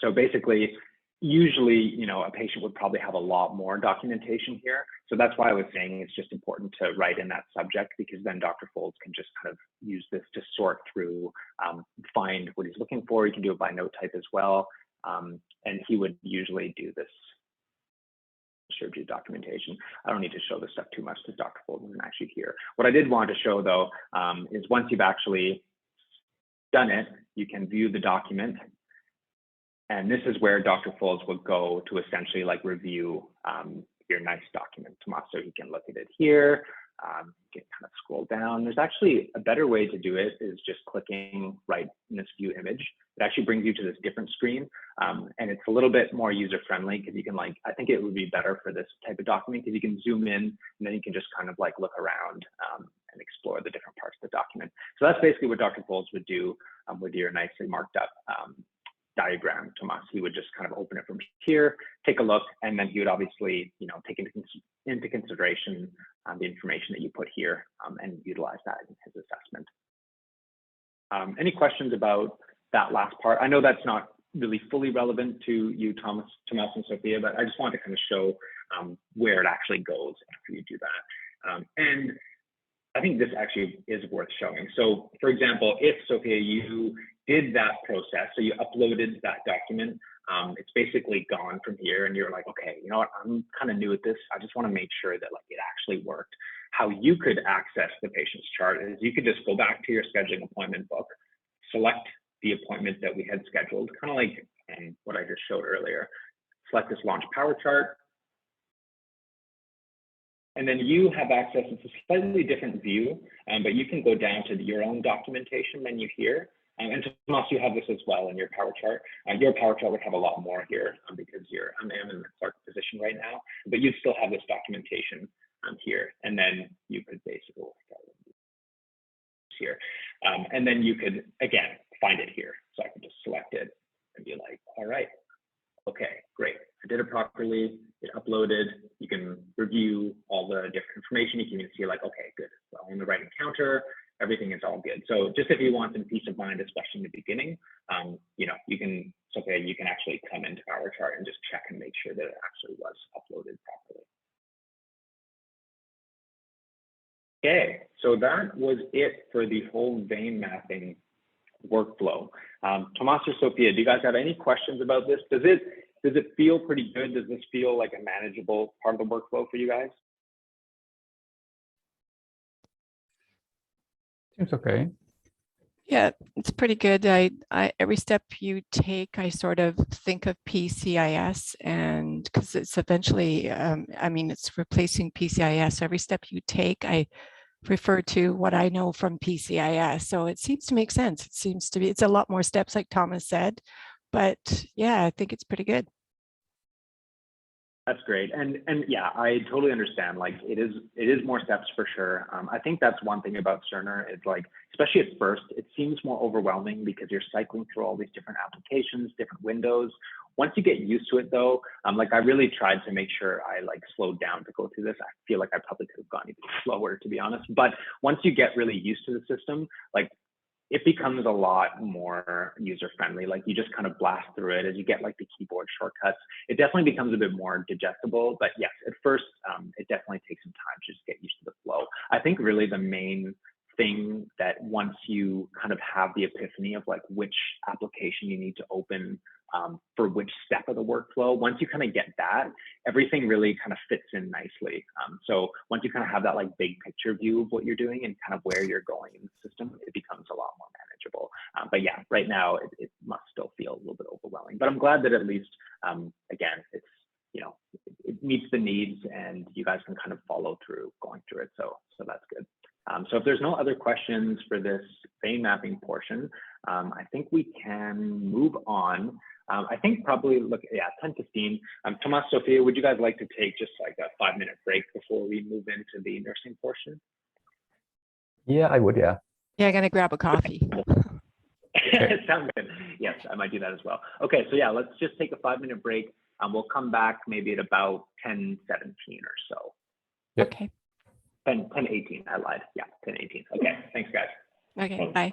So basically, usually, you know, a patient would probably have a lot more documentation here. So that's why I was saying it's just important to write in that subject, because then Dr. Folds can just kind of use this to sort through, find what he's looking for. He can do it by note type as well. And he would usually do this surgery documentation. I don't need to show this stuff too much because Dr. Folds isn't actually here. What I did want to show though, is once you've actually done it, you can view the document. And this is where Dr. Folds would go to essentially like review your nice document, Tomas. So he can look at it here, you can kind of scroll down. There's actually a better way to do it is just clicking right in this view image. It actually brings you to this different screen. And it's a little bit more user-friendly because you can like, I think it would be better for this type of document because you can zoom in and then you can just kind of like look around and explore the different parts of the document. So that's basically what Dr. Folds would do with your nicely marked up diagram, Tomas. He would just kind of open it from here, take a look, and then he would obviously, you know, take into consideration the information that you put here and utilize that in his assessment. Any questions about that last part? I know that's not really fully relevant to you, Tomas and Sophia, but I just wanted to kind of show where it actually goes after you do that. And I think this actually is worth showing. So for example, if Sophia, you did that process, so you uploaded that document, it's basically gone from here and you're like, okay, you know what, I'm kind of new at this. I just want to make sure that like it actually worked. How you could access the patient's chart is you could just go back to your scheduling appointment book, select the appointment that we had scheduled, kind of like what I just showed earlier, select this launch power chart. And then you have access, it's a slightly different view, but you can go down to your own documentation menu here. And Tomas, you have this as well in your power chart. Your power chart would have a lot more here because I'm in the clerk position right now, but you'd still have this documentation here, and then you could basically here, and then you could again find it here. So I could just select it and be like, all right, okay, great, I did it properly. It uploaded. You can review all the different information. You can even see like, okay, good, well, on the right encounter, everything is all good. So just if you want some peace of mind, especially in the beginning, you know, you can, it's okay, you can actually come into PowerChart and just check and make sure that it actually was uploaded properly. Okay, so that was it for the whole vein mapping workflow. Tomas or Sophia, do you guys have any questions about this? Does it feel pretty good? Does this feel like a manageable part of the workflow for you guys? Seems okay. Yeah, it's pretty good. Every step you take, I sort of think of PCIS, and because it's eventually, I mean, it's replacing PCIS. Every step you take, I refer to what I know from PCIS. So it seems to make sense. It seems to be, it's a lot more steps, like Thomas said, but yeah, I think it's pretty good. That's great. And yeah, I totally understand. Like it is more steps for sure. I think that's one thing about Cerner. It's like, especially at first, it seems more overwhelming because you're cycling through all these different applications, different windows. Once you get used to it though, like I really tried to make sure I like slowed down to go through this. I feel like I probably could have gone even slower, to be honest. But once you get really used to the system, like it becomes a lot more user-friendly. Like you just kind of blast through it as you get like the keyboard shortcuts. It definitely becomes a bit more digestible, but yes, at first, it definitely takes some time to just get used to the flow. I think really the main thing that once you kind of have the epiphany of like which application you need to open for which step of the workflow, once you kind of get that, everything really kind of fits in nicely. So once you kind of have that like big picture view of what you're doing and kind of where you're going in the system, it becomes a lot more manageable. But yeah, right now it must still feel a little bit overwhelming, but I'm glad that at least, again, it's, you know, it meets the needs and you guys can kind of follow through going through it. So that's good. So if there's no other questions for this vein mapping portion, I think we can move on. I think probably look, yeah, 10:15. Tomas, Sophia, would you guys like to take just like a 5-minute break before we move into the nursing portion? Yeah, I would, yeah. Yeah, I'm gonna grab a coffee. Sounds good. Yes, I might do that as well. Okay, so yeah, let's just take a 5-minute break. We'll come back maybe at about 10:17 or so. Yep. Okay. 10:18, I lied. Yeah, 10:18. Okay, thanks guys. Okay, Thanks. bye.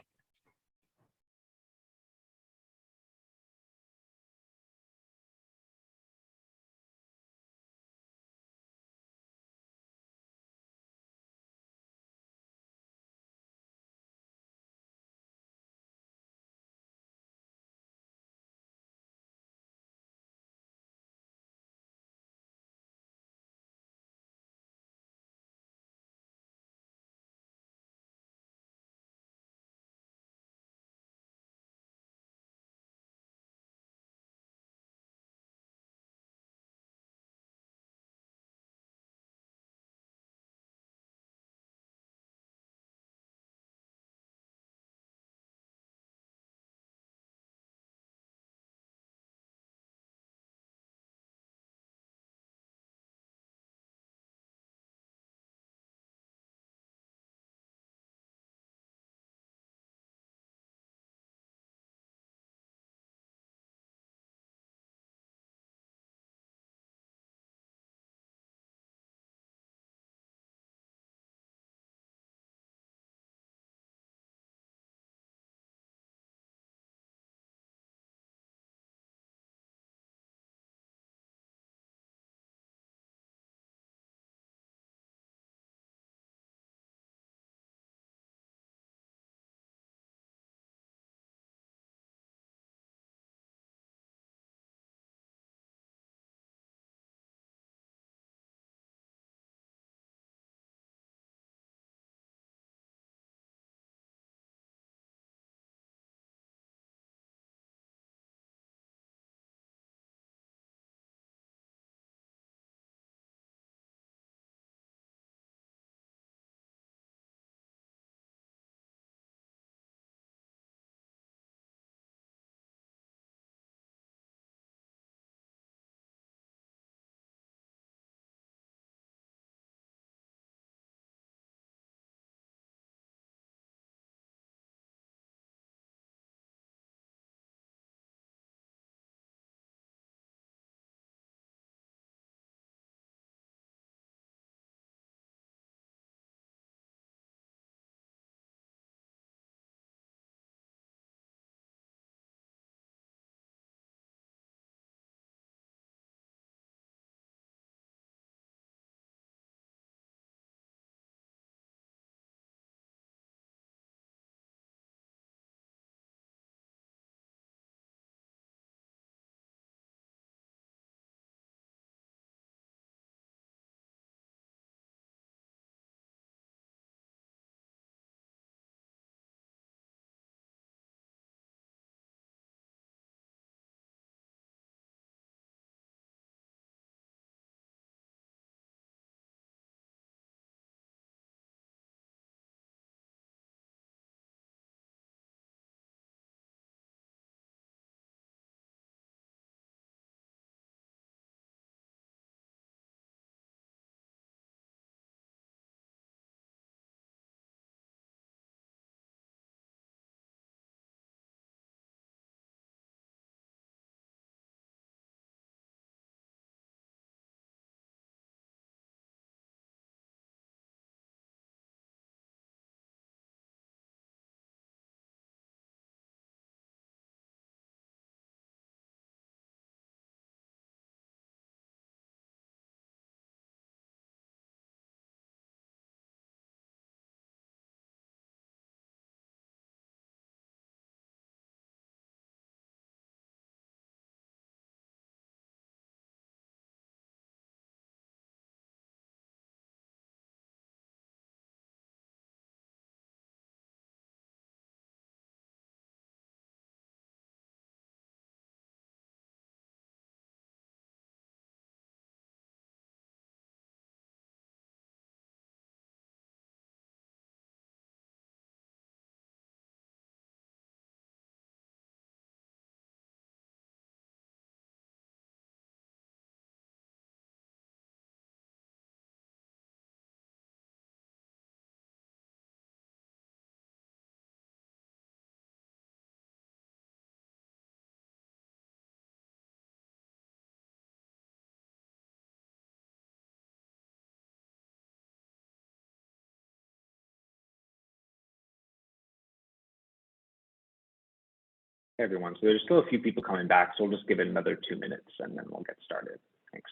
everyone. So there's still a few people coming back, so we'll just give it another 2 minutes and then we'll get started. Thanks.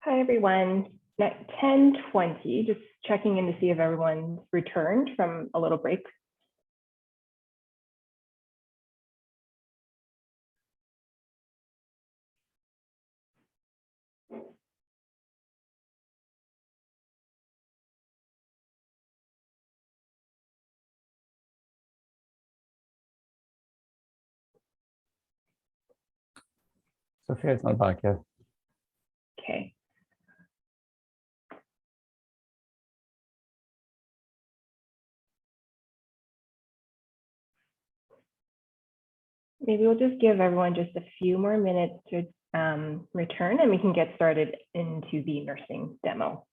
Hi, everyone. At 10:20, just checking in to see if everyone's returned from a little break. Sophia is not back yet. Okay. Maybe we'll just give everyone just a few more minutes to return and we can get started into the nursing demo.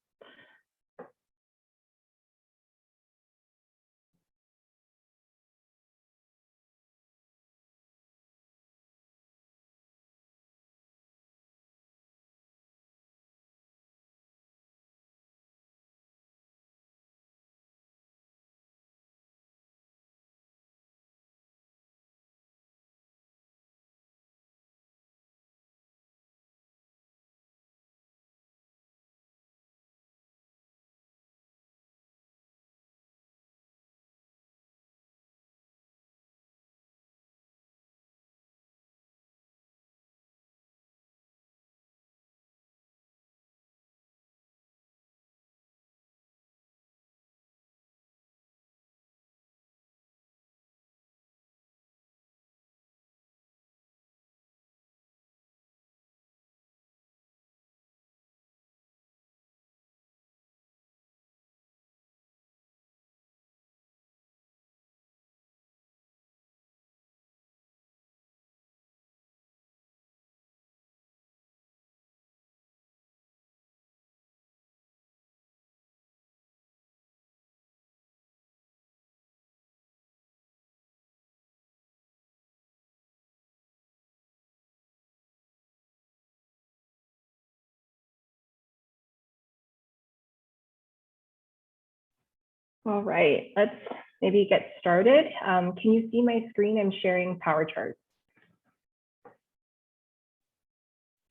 All right, let's maybe get started. Can you see my screen? I'm sharing power charts.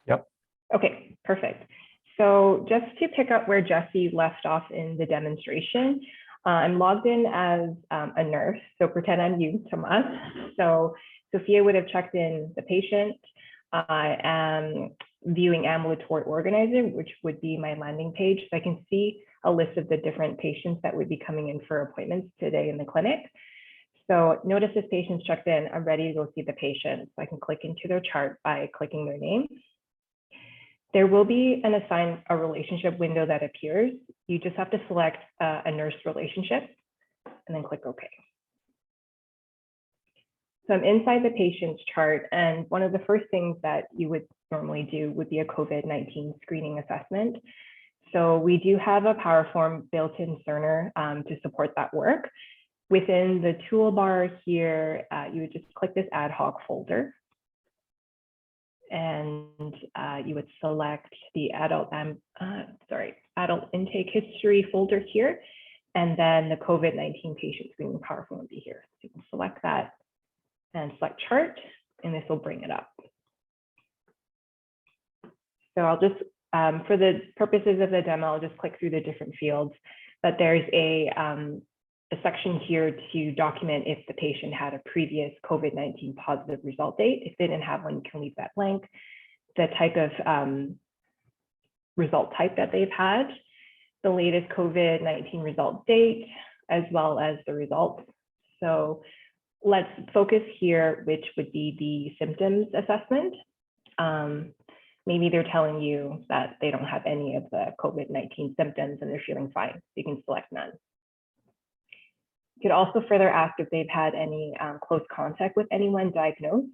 Yep. Okay, perfect. So just to pick up where Jesse left off in the demonstration, I'm logged in as a nurse. So pretend I'm you, Tomas. So Sophia would have checked in the patient. I am viewing Ambulatory Organizer, which would be my landing page. So I can see a list of the different patients that would be coming in for appointments today in the clinic. So notice this patient's checked in. I'm ready to go see the patient. So I can click into their chart by clicking their name. There will be an assign a relationship window that appears. You just have to select a nurse relationship and then click OK. So I'm inside the patient's chart, and one of the first things that you would normally do would be a COVID-19 screening assessment. So we do have a PowerForm built in Cerner to support that work. Within the toolbar here, you would just click this ad hoc folder, and you would select the adult intake history folder here, and then the COVID-19 patient screening PowerPoint will be here. So you can select that and select chart, and this will bring it up. So I'll just, for the purposes of the demo, I'll just click through the different fields, but there's a section here to document if the patient had a previous COVID-19 positive result date. If they didn't have one, you can leave that blank. The type of result type that they've had, the latest COVID-19 result date, as well as the results. So let's focus here, which would be the symptoms assessment. Maybe they're telling you that they don't have any of the COVID-19 symptoms and they're feeling fine. So you can select none. You could also further ask if they've had any close contact with anyone diagnosed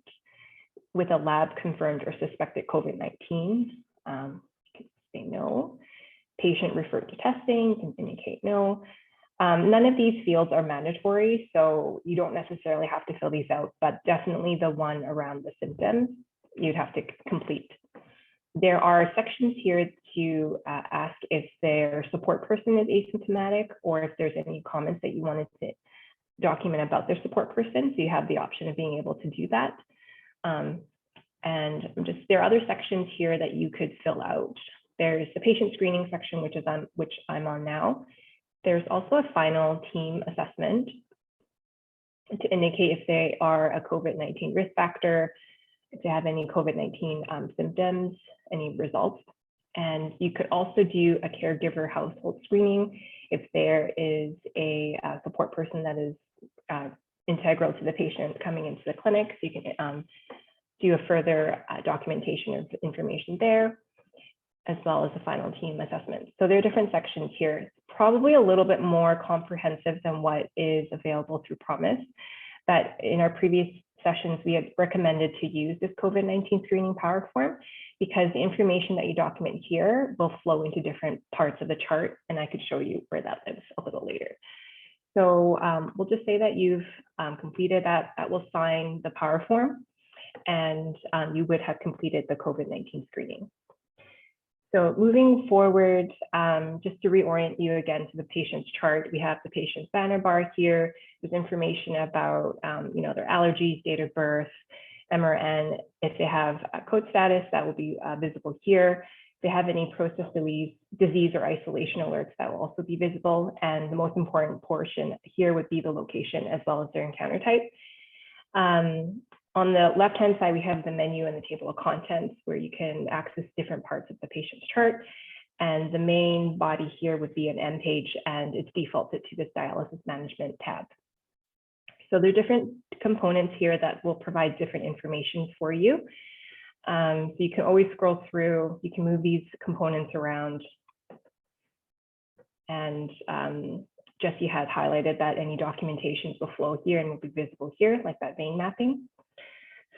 with a lab confirmed or suspected COVID-19. You can say no. Patient referred to testing, you can indicate no. None of these fields are mandatory, so you don't necessarily have to fill these out, but definitely the one around the symptoms, you'd have to complete. There are sections here to ask if their support person is asymptomatic or if there's any comments that you wanted to document about their support person. So you have the option of being able to do that. And there are other sections here that you could fill out. There's the patient screening section, which I'm on now. There's also a final team assessment to indicate if they are a COVID-19 risk factor, if they have any COVID-19 symptoms, any results. And you could also do a caregiver household screening if there is a support person that is integral to the patient coming into the clinic. So you can do a further documentation of information there, as well as the final team assessment. So there are different sections here. It's probably a little bit more comprehensive than what is available through Promise. But in our previous sessions, we had recommended to use this COVID-19 screening PowerPoint because the information that you document here will flow into different parts of the chart, and I could show you where that lives a little later. So we'll just say that you've completed that. That will sign the PowerPoint, and you would have completed the COVID-19 screening. So moving forward, just to reorient you again to the patient's chart, we have the patient's banner bar here. There's information about their allergies, date of birth, MRN. If they have a code status, that will be visible here. If they have any process disease or isolation alerts, that will also be visible. And the most important portion here would be the location as well as their encounter type. On the left-hand side, we have the menu and the table of contents where you can access different parts of the patient's chart. And the main body here would be an M page, and it's defaulted to this dialysis management tab. So there are different components here that will provide different information for you. So you can always scroll through, you can move these components around. And Jesse has highlighted that any documentations will flow here and will be visible here, like that vein mapping.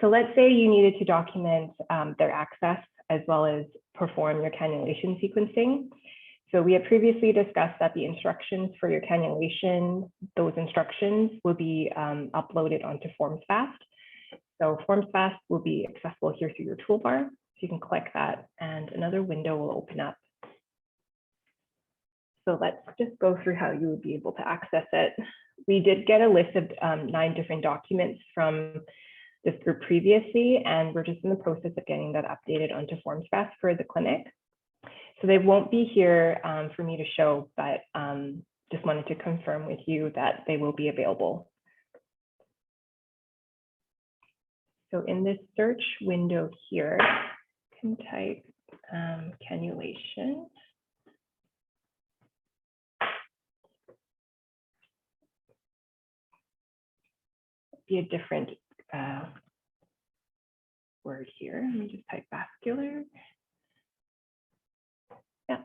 So let's say you needed to document their access as well as perform your cannulation sequencing. So we had previously discussed that the instructions for your cannulation, those instructions will be uploaded onto FormsFast. So FormsFast will be accessible here through your toolbar. So you can click that and another window will open up. So let's just go through how you would be able to access it. We did get a list of 9 different documents from this group previously, and we're just in the process of getting that updated onto FormsFast for the clinic. So they won't be here for me to show, but just wanted to confirm with you that they will be available. So in this search window here, you can type cannulation. Be a different word here. Let me just type vascular. Yeah.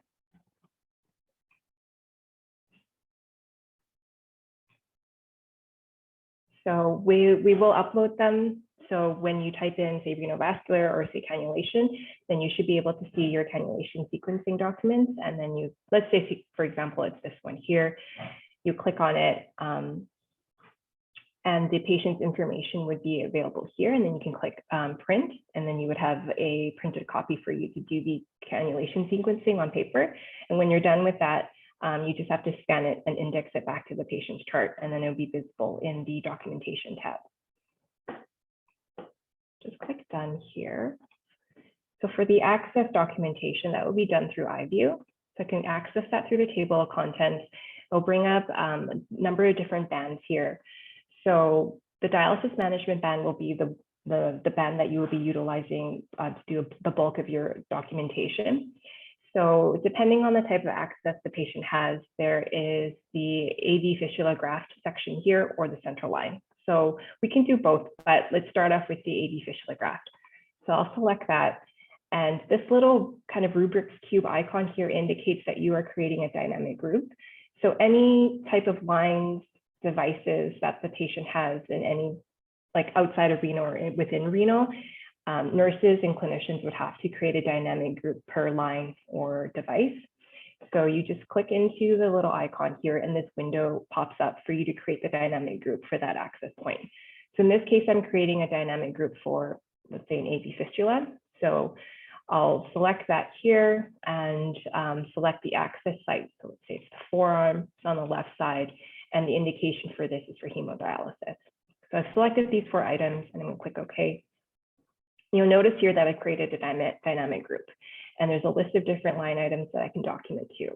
So we will upload them. So when you type in, say, renal vascular or say cannulation, then you should be able to see your cannulation sequencing documents. And then you, let's say, for example, it's this one here. You click on it. and the patient's information would be available here. And then you can click print, and then you would have a printed copy for you to do the cannulation sequencing on paper. And when you're done with that, you just have to scan it and index it back to the patient's chart, and then it'll be visible in the documentation tab. Just click done here. So for the access documentation, that will be done through iView. So I can access that through the table of contents. It'll bring up a number of different bands here. So the dialysis management band will be the band that you will be utilizing to do the bulk of your documentation. So depending on the type of access the patient has, there is the AV fistula graft section here or the central line. So we can do both, but let's start off with the AV fistula graft. So I'll select that. And this little kind of rubrics cube icon here indicates that you are creating a dynamic group. So any type of lines, devices that the patient has in any, like outside of renal or within renal, nurses and clinicians would have to create a dynamic group per line or device. So you just click into the little icon here and this window pops up for you to create the dynamic group for that access point. So in this case, I'm creating a dynamic group for, let's say, an AV fistula. So I'll select that here and select the access site. So let's say it's the forearm, it's on the left side, and the indication for this is for hemodialysis. So I've selected these 4 items and I'm going to click OK. You'll notice here that I've created a dynamic group, and there's a list of different line items that I can document too.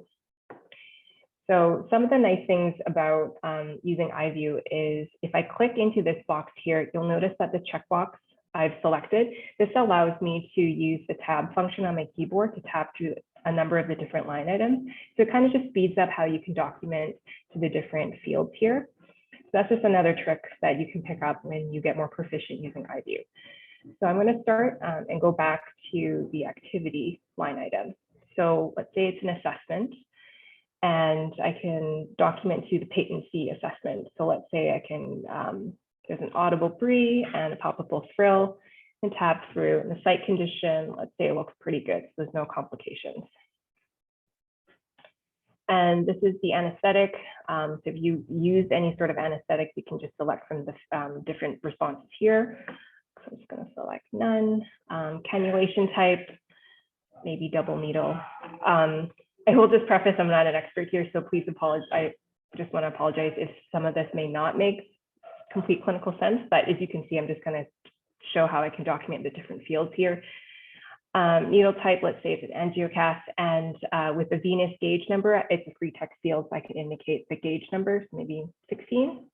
So some of the nice things about using iView is if I click into this box here, you'll notice that the checkbox I've selected, this allows me to use the tab function on my keyboard to tab through a number of the different line items. So it kind of just speeds up how you can document to the different fields here. So that's just another trick that you can pick up when you get more proficient using iView. So I'm going to start and go back to the activity line item. So let's say it's an assessment, and I can document to the patency assessment. So let's say I can, there's an audible BRE and a palpable thrill, and tab through. And the site condition, let's say it looks pretty good, so there's no complications. And this is the anesthetic. So if you use any sort of anesthetic, you can just select from the different responses here. So I'm just going to select none. Cannulation type, maybe double needle. I will just preface, I'm not an expert here, so please apologize. I just want to apologize if some of this may not make complete clinical sense, but as you can see, I'm just going to show how I can document the different fields here. Needle type, let's say it's an angiocast, and with the venous gauge number, it's a free text field, so I can indicate the gauge number, so maybe 16.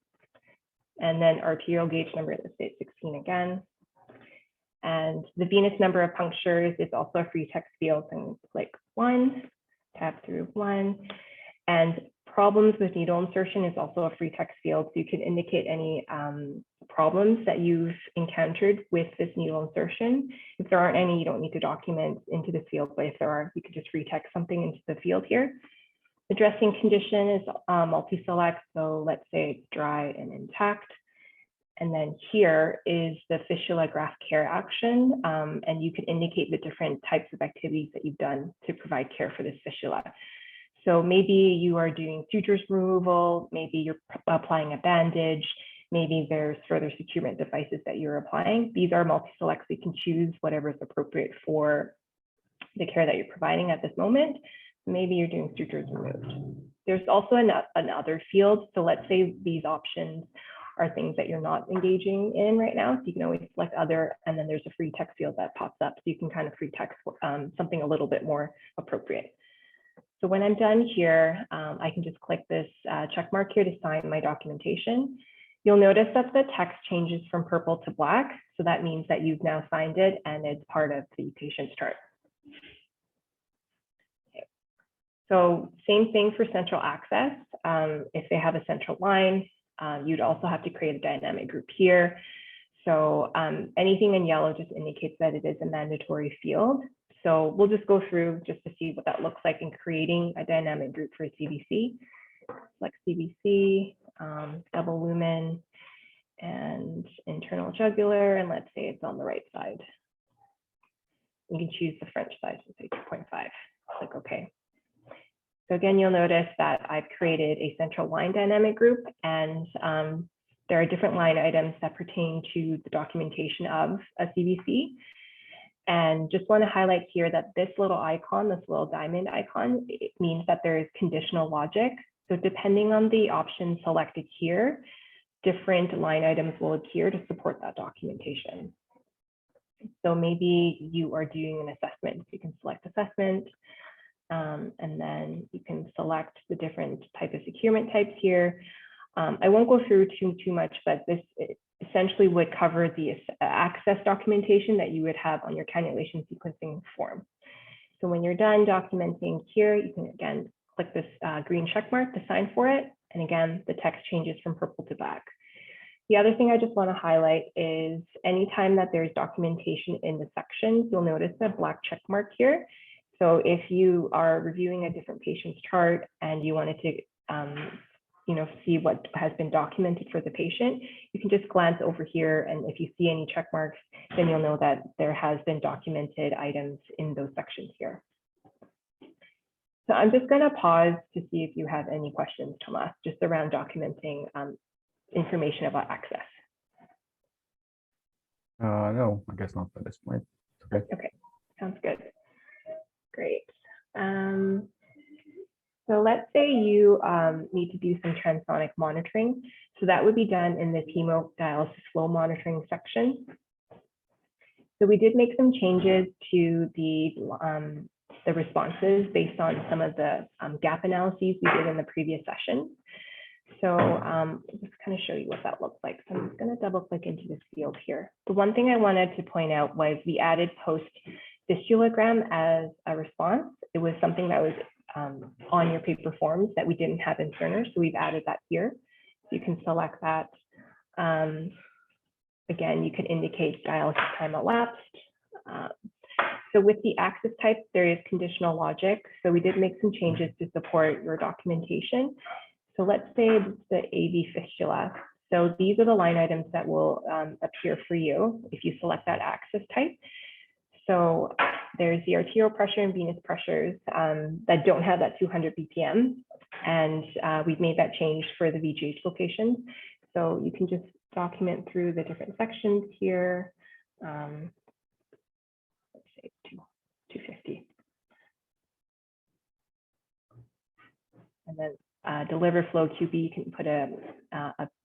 And then arterial gauge number, let's say it's 16 again. And the venous number of punctures is also a free text field, and click 1, tab through 1. And problems with needle insertion is also a free text field, so you can indicate any problems that you've encountered with this needle insertion. If there aren't any, you don't need to document into this field, but if there are, you could just free text something into the field here. The dressing condition is multi-select, so let's say it's dry and intact. And then here is the fistula graft care action, and you can indicate the different types of activities that you've done to provide care for this fistula. So maybe you are doing sutures removal, maybe you're applying a bandage, maybe there's further securement devices that you're applying. These are multi-select, so you can choose whatever is appropriate for the care that you're providing at this moment. Maybe you're doing sutures removed. There's also another field. So let's say these options are things that you're not engaging in right now. So you can always select other, and then there's a free text field that pops up. So you can kind of free text something a little bit more appropriate. So when I'm done here, I can just click this check mark here to sign my documentation. You'll notice that the text changes from purple to black. So that means that you've now signed it and it's part of the patient's chart. Okay. So same thing for central access. If they have a central line, you'd also have to create a dynamic group here. So anything in yellow just indicates that it is a mandatory field. So we'll just go through just to see what that looks like in creating a dynamic group for a CVC. Select CVC, double lumen, and internal jugular, and let's say it's on the right side. You can choose the French side, so say 2.5. Click OK. So again, you'll notice that I've created a central line dynamic group, and there are different line items that pertain to the documentation of a CBC. And just want to highlight here that this little icon, this little diamond icon, it means that there is conditional logic. So depending on the option selected here, different line items will appear to support that documentation. So maybe you are doing an assessment. You can select assessment, and then you can select the different type of securement types here. I won't go through too much, but this essentially would cover the access documentation that you would have on your cannulation sequencing form. So when you're done documenting here, you can again click this green check mark to sign for it. And again, the text changes from purple to black. The other thing I just want to highlight is anytime that there's documentation in the sections, you'll notice a black check mark here. So if you are reviewing a different patient's chart and you wanted to see what has been documented for the patient, you can just glance over here, and if you see any check marks, then you'll know that there has been documented items in those sections here. So I'm just going to pause to see if you have any questions, Thomas, just around documenting information about access. No, I guess not at this point. Okay. Okay, sounds good. Great. So let's say you need to do some transonic monitoring. So that would be done in this hemodialysis flow monitoring section. So we did make some changes to the responses based on some of the gap analyses we did in the previous session. So just kind of show you what that looks like. So I'm just going to double click into this field here. The one thing I wanted to point out was we added post-fistulogram as a response. It was something that was on your paper forms that we didn't have in Cerner, so we've added that here. So you can select that. Again, you can indicate dialysis time elapsed. So with the access type, there is conditional logic. So we did make some changes to support your documentation. So let's say it's the AV fistula. So these are the line items that will appear for you if you select that access type. So there's the arterial pressure and venous pressures that don't have that 200 BPM. And we've made that change for the VGH locations. So you can just document through the different sections here. Let's say 250. And then deliver flow QB, you can put a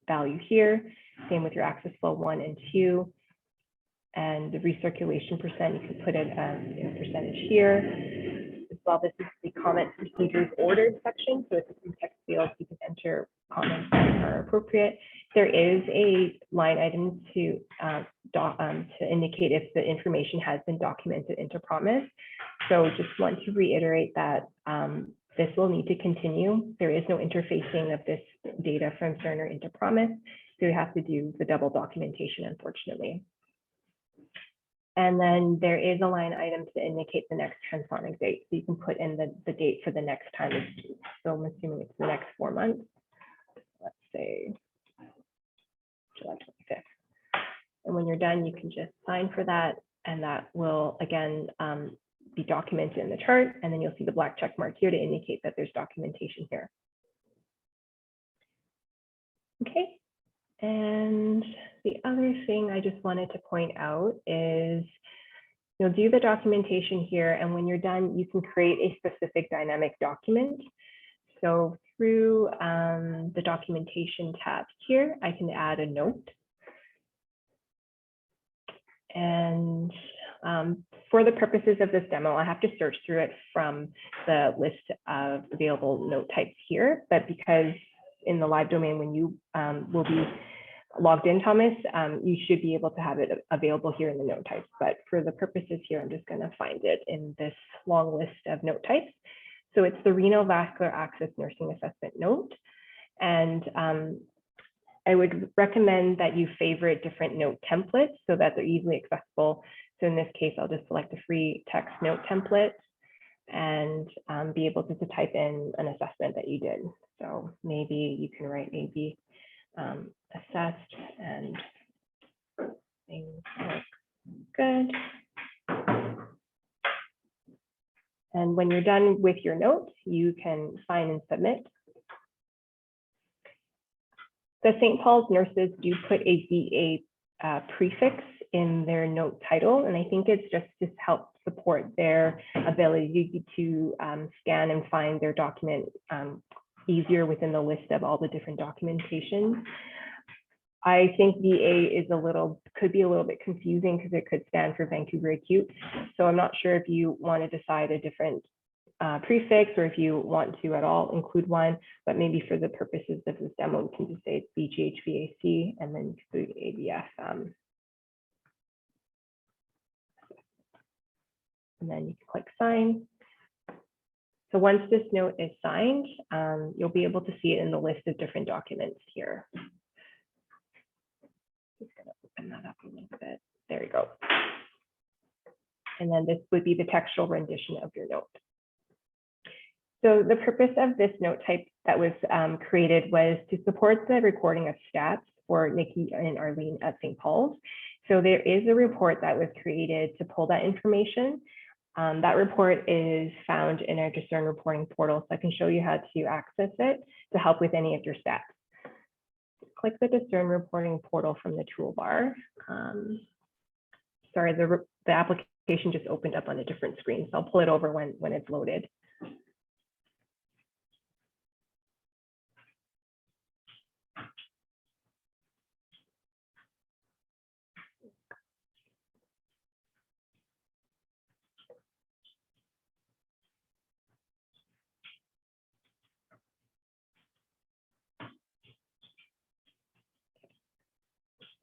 value here. Same with your access flow 1 and 2. And the recirculation percent, you can put it in percentage here. As well, this is the comment procedures ordered section. So it's a text field, you can enter comments that are appropriate. There is a line item to indicate if the information has been documented into PROMIS. So just want to reiterate that this will need to continue. There is no interfacing of this data from Cerner into PROMIS. So you have to do the double documentation, unfortunately. And then there is a line item to indicate the next transonic date. So you can put in the date for the next time. So I'm assuming it's the next 4 months. Let's say July 25th. And when you're done, you can just sign for that. And that will, again, be documented in the chart. And then you'll see the black check mark here to indicate that there's documentation here. Okay. And the other thing I just wanted to point out is you'll do the documentation here, and when you're done, you can create a specific dynamic document. So through the documentation tab here, I can add a note. And for the purposes of this demo, I have to search through it from the list of available note types here, but because in the live domain, when you will be logged in, Thomas, you should be able to have it available here in the note types. But for the purposes here, I'm just going to find it in this long list of note types. So it's the Renal Vascular Access Nursing Assessment note. And I would recommend that you favorite different note templates so that they're easily accessible. So in this case, I'll just select a free text note template and be able to type in an assessment that you did. So maybe you can write AV assessed and things look good. And when you're done with your notes, you can sign and submit. The St. Paul's nurses do put a VA prefix in their note title, and I think it's just to help support their ability to scan and find their document easier within the list of all the different documentation. I think VA is could be a little bit confusing because it could stand for Vancouver Acute. So I'm not sure if you want to decide a different prefix or if you want to at all include one, but maybe for the purposes of this demo, we can just say VGH VAC and then include ABF. And then you can click sign. So once this note is signed, you'll be able to see it in the list of different documents here. Just gonna open that up a little bit. There you go. And then this would be the textual rendition of your note. So the purpose of this note type that was created was to support the recording of stats for Nikki and Arlene at St. Paul's. So there is a report that was created to pull that information. That report is found in our Discern reporting portal, so I can show you how to access it to help with any of your stats. Click the Discern reporting portal from the toolbar. Sorry, the application just opened up on a different screen, so I'll pull it over when it's loaded.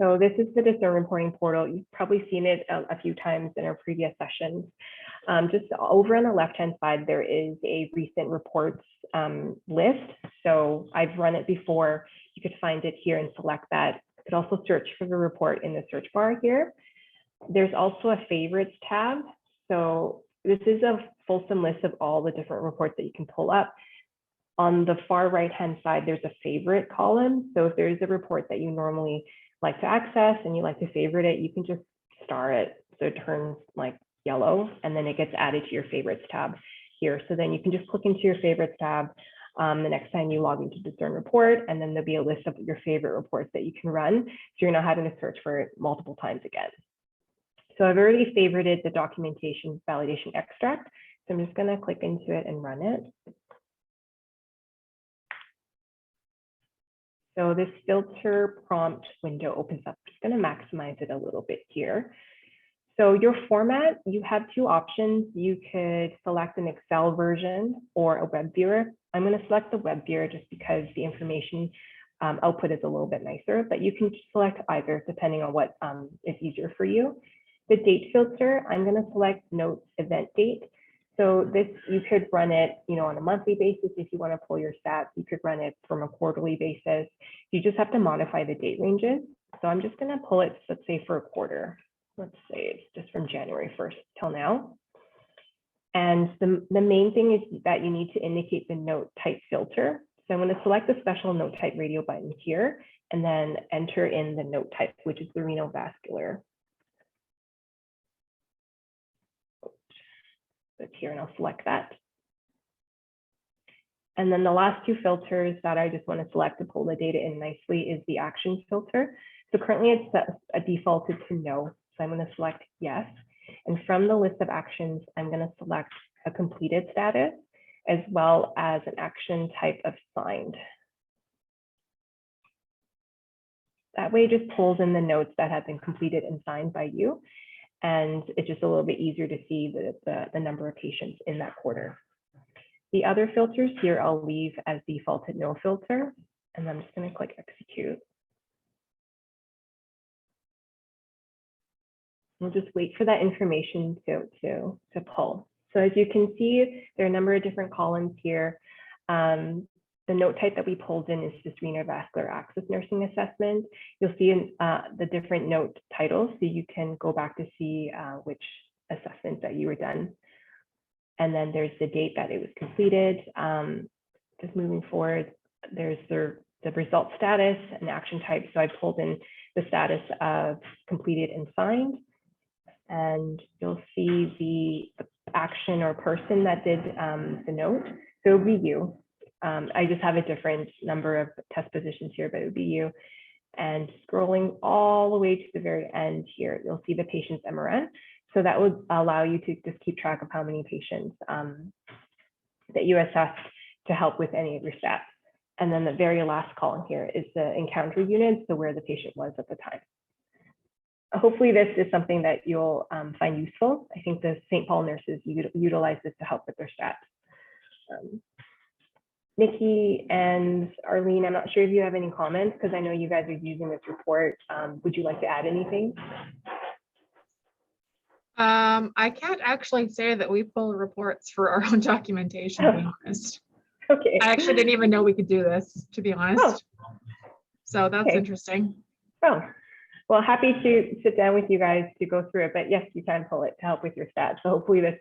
So this is the Discern reporting portal. You've probably seen it a few times in our previous sessions. Just over on the left-hand side, there is a recent reports list. So I've run it before. You could find it here and select that. You could also search for the report in the search bar here. There's also a favorites tab. So this is a fulsome list of all the different reports that you can pull up. On the far right-hand side, there's a favorite column. So if there's a report that you normally like to access and you like to favorite it, you can just star it so it turns like yellow, and then it gets added to your favorites tab here. So then you can just click into your favorites tab the next time you log into Discern report, and then there'll be a list of your favorite reports that you can run, so you're not having to search for it multiple times again. So I've already favorited the documentation validation extract, so I'm just going to click into it and run it. So this filter prompt window opens up. I'm just going to maximize it a little bit here. So your format, you have two options. You could select an Excel version or a web viewer. I'm going to select the web viewer just because the information output is a little bit nicer, but you can select either depending on what is easier for you. The date filter, I'm going to select notes event date. So this, you could run it, on a monthly basis. If you want to pull your stats, you could run it from a quarterly basis. You just have to modify the date ranges. So I'm just going to pull it, let's say for a quarter. Let's say it's just from January 1st till now. And the main thing is that you need to indicate the note type filter. So I'm going to select the special note type radio button here, and then enter in the note type, which is the renal vascular. It's here, and I'll select that. And then the last two filters that I just want to select to pull the data in nicely is the action filter. So currently it's set defaulted to no. So I'm going to select yes. And from the list of actions, I'm going to select a completed status as well as an action type of signed. That way it just pulls in the notes that have been completed and signed by you. And it's just a little bit easier to see the number of patients in that quarter. The other filters here I'll leave as defaulted no filter, and I'm just going to click execute. We'll just wait for that information to pull. So as you can see, there are a number of different columns here. The note type that we pulled in is just renal vascular access nursing assessment. You'll see in, the different note titles, so you can go back to see which assessments that you were done. And then there's the date that it was completed. Just moving forward, there's the result status and action type. So I pulled in the status of completed and signed. And you'll see the action or person that did the note. So it'll be you. I just have a different number of test positions here, but it would be you. And scrolling all the way to the very end here, you'll see the patient's MRN. So that would allow you to just keep track of how many patients that you assessed to help with any of your stats. And then the very last column here is the encounter unit, so where the patient was at the time. Hopefully this is something that you'll find useful. I think the St. Paul nurses utilize this to help with their stats. Nikki and Arlene, I'm not sure if you have any comments because I know you guys are using this report. Would you like to add anything? I can't actually say that we pull reports for our own documentation, to be honest. Okay. I actually didn't even know we could do this, to be honest. Oh. So that's Okay. interesting. Oh, well, happy to sit down with you guys to go through it, but yes, you can pull it to help with your stats. So hopefully this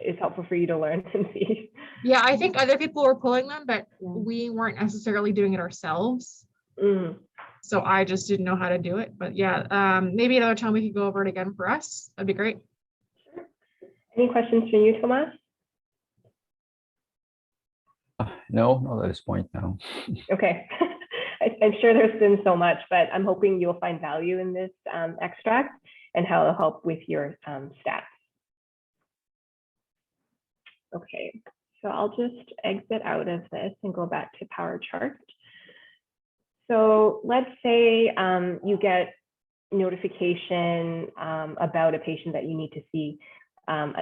is helpful for you to learn and see. Yeah, I think other people were pulling them, but we weren't necessarily doing it ourselves. Mm. So I just didn't know how to do it. But yeah, maybe another time we could go over it again for us. That'd be great. Any questions from you, Tomas? No, not at this point, no. Okay. I'm sure there's been so much, but I'm hoping you'll find value in this extract and how it'll help with your stats. Okay, so I'll just exit out of this and go back to Power Chart. So let's say you get notification about a patient that you need to see.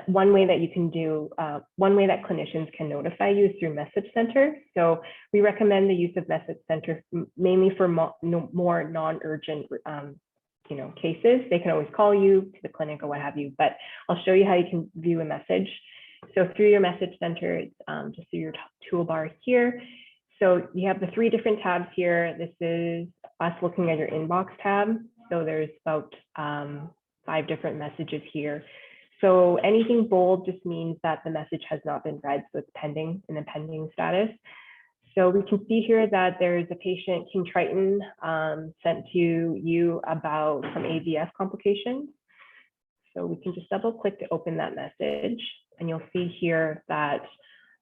One way that you can do, one way that clinicians can notify you is through Message Center. So we recommend the use of Message Center mainly for more non-urgent cases. They can always call you to the clinic or what have you, but I'll show you how you can view a message. So through your Message Center, it's just through your toolbar here. So you have the 3 different tabs here. This is us looking at your inbox tab. So there's about 5 different messages here. So anything bold just means that the message has not been read, so it's pending, in the pending status. So we can see here that there's a patient, King Triton, sent to you about some AVS complications. So we can just double click to open that message. And you'll see here that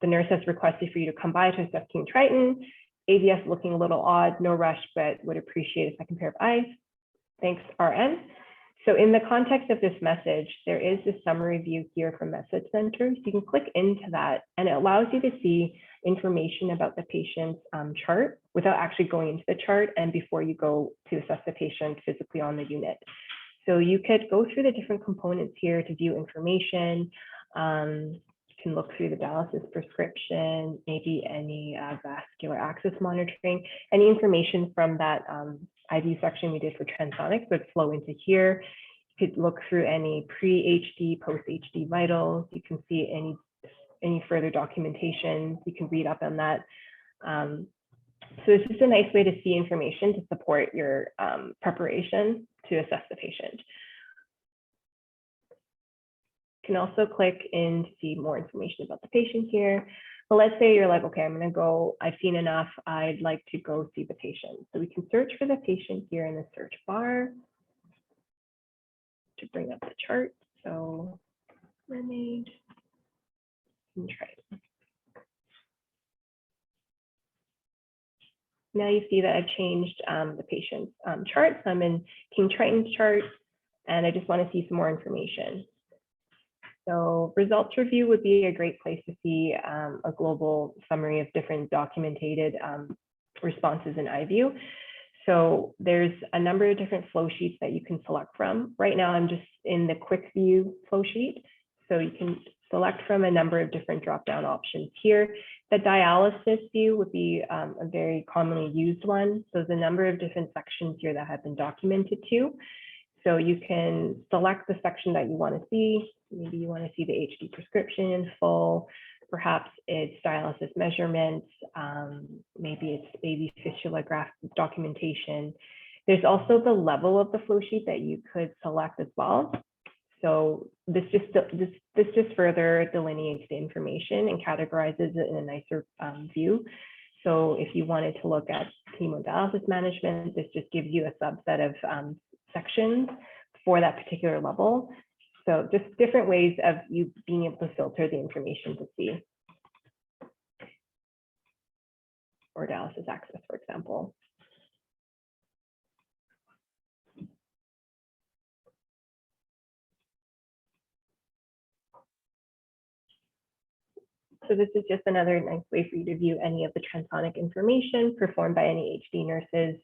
the nurse has requested for you to come by to assess King Triton. AVS looking a little odd, no rush, but would appreciate a second pair of eyes. Thanks, RN. So in the context of this message, there is this summary view here from Message Center. So you can click into that and it allows you to see information about the patient's chart without actually going into the chart and before you go to assess the patient physically on the unit. So you could go through the different components here to view information. You can look through the dialysis prescription, maybe any vascular access monitoring, any information from that IV section we did for transonics would flow into here. You could look through any pre-HD, post-HD vitals. You can see any further documentation. You can read up on that. So it's just a nice way to see information to support your preparation to assess the patient. You can also click in to see more information about the patient here. But let's say you're like, okay, I'm going to go, I've seen enough. I'd like to go see the patient. So we can search for the patient here in the search bar to bring up the chart. So Renal and Triton. Now you see that I've changed the patient's chart. So I'm in King Triton's chart, and I just want to see some more information. So results review would be a great place to see a global summary of different documented responses in iView. So there's a number of different flow sheets that you can select from. Right now, I'm just in the quick view flow sheet. So you can select from a number of different drop-down options here. The dialysis view would be a very commonly used one. So there's a number of different sections here that have been documented too. So you can select the section that you want to see. Maybe you want to see the HD prescription in full. Perhaps it's dialysis measurements. Maybe it's baby fistula graph documentation. There's also the level of the flow sheet that you could select as well. So this just further delineates the information and categorizes it in a nicer view. So if you wanted to look at hemodialysis management, this just gives you a subset of sections for that particular level. So just different ways of you being able to filter the information to see. or dialysis access, for example. So this is just another nice way for you to view any of the transonic information performed by any HD nurses.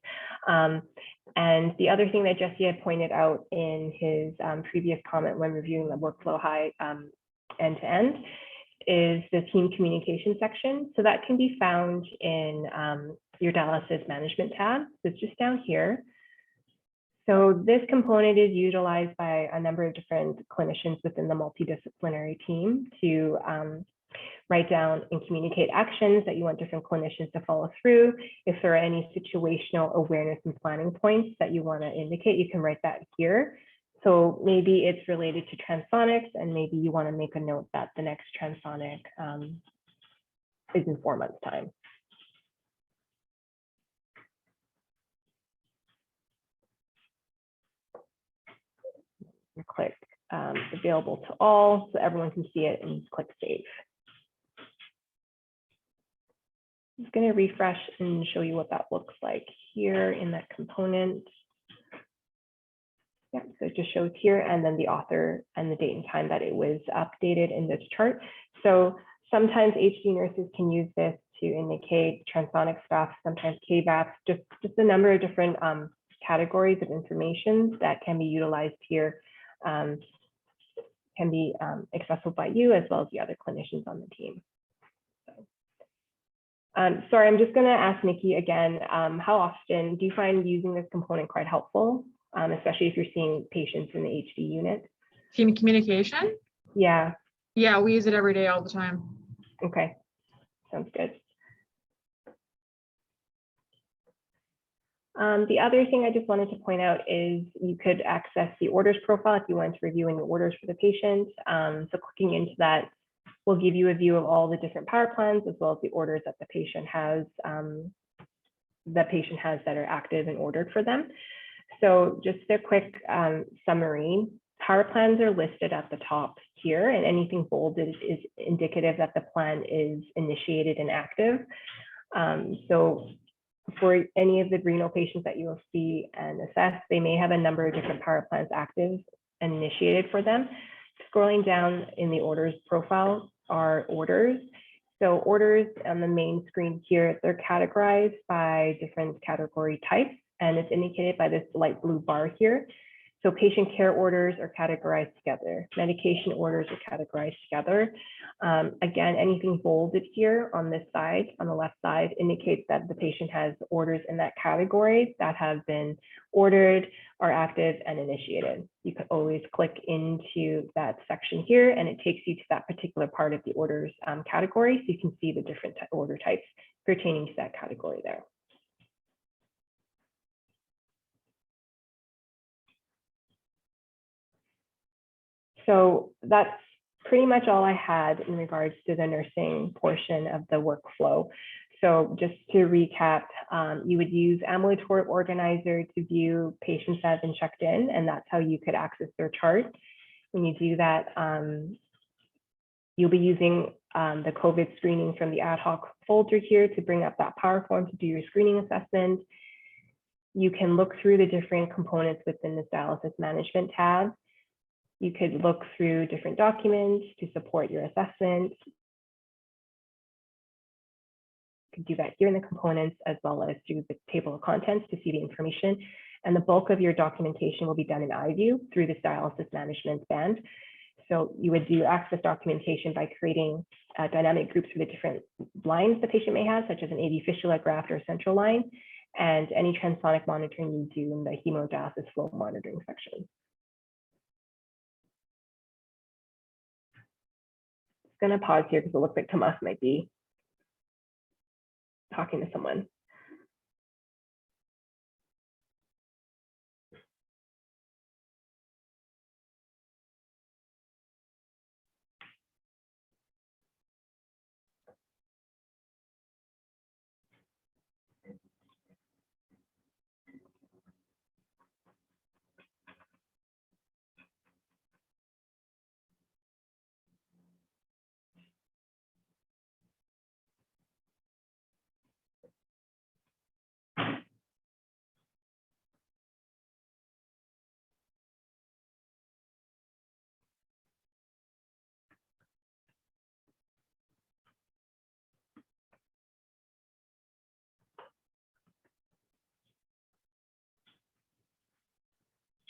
And the other thing that Jesse had pointed out in his previous comment when reviewing the workflow high end to end is the team communication section. So that can be found in your dialysis management tab. So it's just down here. So this component is utilized by a number of different clinicians within the multidisciplinary team to write down and communicate actions that you want different clinicians to follow through. If there are any situational awareness and planning points that you want to indicate, you can write that here. So maybe it's related to transonics, and maybe you want to make a note that the next transonic is in 4 months' time. You click available to all so everyone can see it, and click save. I'm just going to refresh and show you what that looks like here in that component. Yeah, so it just shows here, and then the author and the date and time that it was updated in this chart. So sometimes HD nurses can use this to indicate transonic staff, sometimes KVAPs, just a number of different categories of information that can be utilized here, can be accessible by you as well as the other clinicians on the team. Sorry, I'm just going to ask Nikki again, how often do you find using this component quite helpful, especially if you're seeing patients in the HD unit? Team communication? Yeah. Yeah, we use it every day, all the time. Okay, sounds good. The other thing I just wanted to point out is you could access the orders profile if you wanted to review any orders for the patient. So clicking into that will give you a view of all the different power plans as well as the orders that the patient has that are active and ordered for them. So just a quick summary, power plans are listed at the top here, and anything bolded is indicative that the plan is initiated and active. So for any of the renal patients that you will see and assess, they may have a number of different power plans active and initiated for them. Scrolling down in the orders profile are orders. So orders on the main screen here, they're categorized by different category types, and it's indicated by this light blue bar here. So patient care orders are categorized together. Medication orders are categorized together. Again, anything bolded here on this side, on the left side, indicates that the patient has orders in that category that have been ordered, are active, and initiated. You can always click into that section here, and it takes you to that particular part of the orders category, so you can see the different order types pertaining to that category there. So that's pretty much all I had in regards to the nursing portion of the workflow. So just to recap, you would use Ambulatory Organizer to view patients that have been checked in, and that's how you could access their chart. When you do that, you'll be using the COVID screening from the ad hoc folder here to bring up that power form to do your screening assessment. You can look through the different components within this dialysis management tab. You could look through different documents to support your assessment. You could do that here in the components as well as through the table of contents to see the information. And the bulk of your documentation will be done in iView through this dialysis management band. So you would do access documentation by creating dynamic groups for the different lines the patient may have, such as an AV fistula graft or central line, and any transonic monitoring you do in the hemodialysis flow monitoring section. Going to pause here because it looks like Tomas might be talking to someone.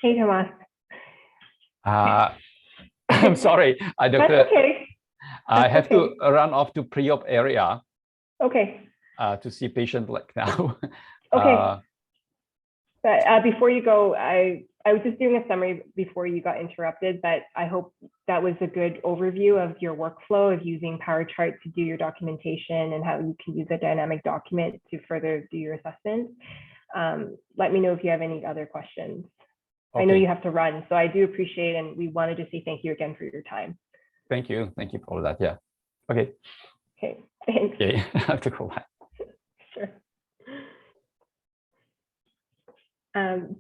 Hey, Tomas. I'm sorry, That's Doctor. okay. I That's have okay. to run off to pre-op area Okay. to see patient like now. Okay. But before you go, I was just doing a summary before you got interrupted, but I hope that was a good overview of your workflow of using PowerChart to do your documentation and how you can use a dynamic document to further do your assessment. Let me know if you have any other questions. Okay. I know you have to run, so I do appreciate, and we wanted to say thank you again for your time. Thank you for all that. Yeah. Okay. Okay, thanks. Okay, I have to go back. Sure.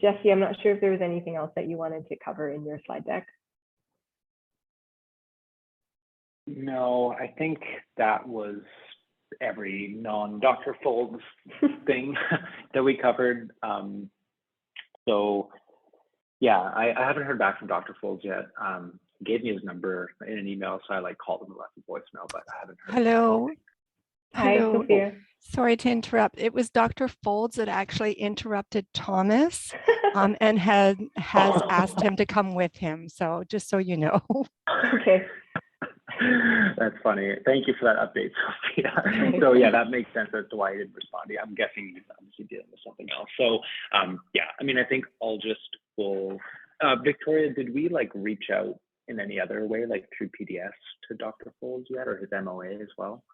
Jesse, I'm not sure if there was anything else that you wanted to cover in your slide deck. No, I think that was every non-Dr. Folds thing that we covered. So yeah, I haven't heard back from Dr. Folds yet. He gave me his number in an email, so I like called him and left a voicemail, but I haven't heard. Hello. Hi, Hello. Sophia. Sorry to interrupt. It was Dr. Folds that actually interrupted Thomas and has asked him to come with him. So just so you know. Okay. That's funny. Thank you for that update, Sophia. So yeah, that makes sense as to why he didn't respond. I'm guessing he's obviously dealing with something else. So yeah, I mean, I think I'll just Victoria, did we like reach out in any other way, like through PDS to Dr. Folds yet, or his MOA as well?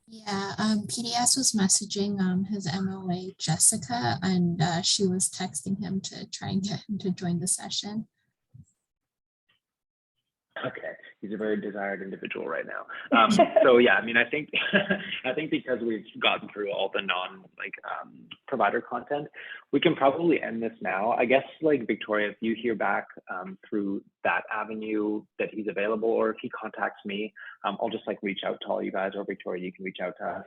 Yeah, PDS was messaging his MOA, Jessica, and she was texting him to try and get him to join the session. Okay, he's a very desired individual right now. So yeah, I mean, I think because we've gotten through all the provider content, we can probably end this now. I guess like Victoria, if you hear back through that avenue that he's available, or if he contacts me, I'll just like reach out to all you guys, or Victoria, you can reach out to us.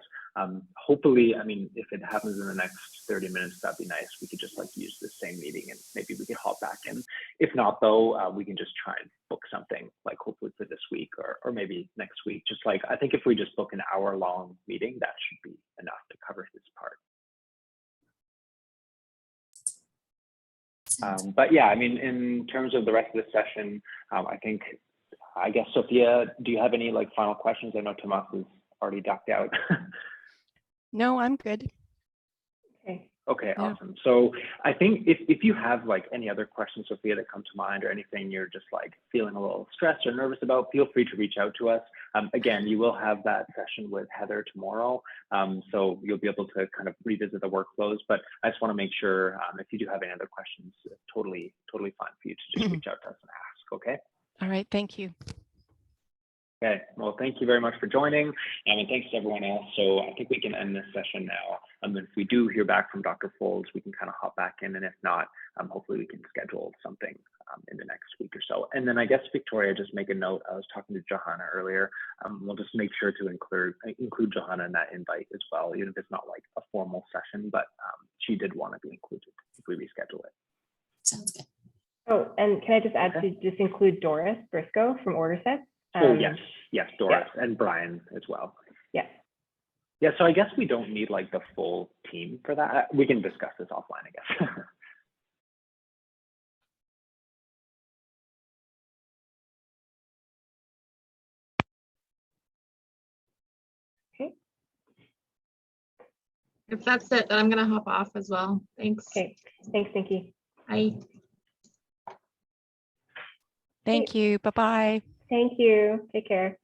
Hopefully, I mean, if it happens in the next 30 minutes, that'd be nice. We could just like use the same meeting and maybe we could hop back in. If not though, we can just try and book something like hopefully for this week or maybe next week. Just like, I think if we just book an hour-long meeting, that should be enough to cover his part. But yeah, I mean, in terms of the rest of the session, I guess, Sophia, do you have any like final questions? I know Tomas is already ducked out. No, I'm good. Okay. Okay, Yeah. awesome. So I think if you have like any other questions, Sophia, that come to mind, or anything you're just like feeling a little stressed or nervous about, feel free to reach out to us. Again, you will have that session with Heather tomorrow. So you'll be able to kind of revisit the workflows, but I just want to make sure if you do have any other questions, totally fine for you to just reach out to us and ask, okay? All right. Thank you. Okay, well, thank you very much for joining, and thanks to everyone else. So I think we can end this session now. If we do hear back from Dr. Folds, we can kind of hop back in, and if not, hopefully we can schedule something in the next week or so. And then I guess, Victoria, just make a note. I was talking to Johanna earlier. We'll just make sure to include Johanna in that invite as well, even if it's not like a formal session, but she did want to be included if we reschedule it. Sounds good. Oh, and can I just add to just include Doris Briscoe from OrderSet? Oh, yes, Doris and Brian as well. Yeah. Yeah, so I guess we don't need like the full team for that. We can discuss this offline, I guess. Okay. If that's it, then I'm gonna hop off as well. Thanks. Okay. Thanks, Nikki. Bye. Thank you. Bye-bye. Thank you. Take care.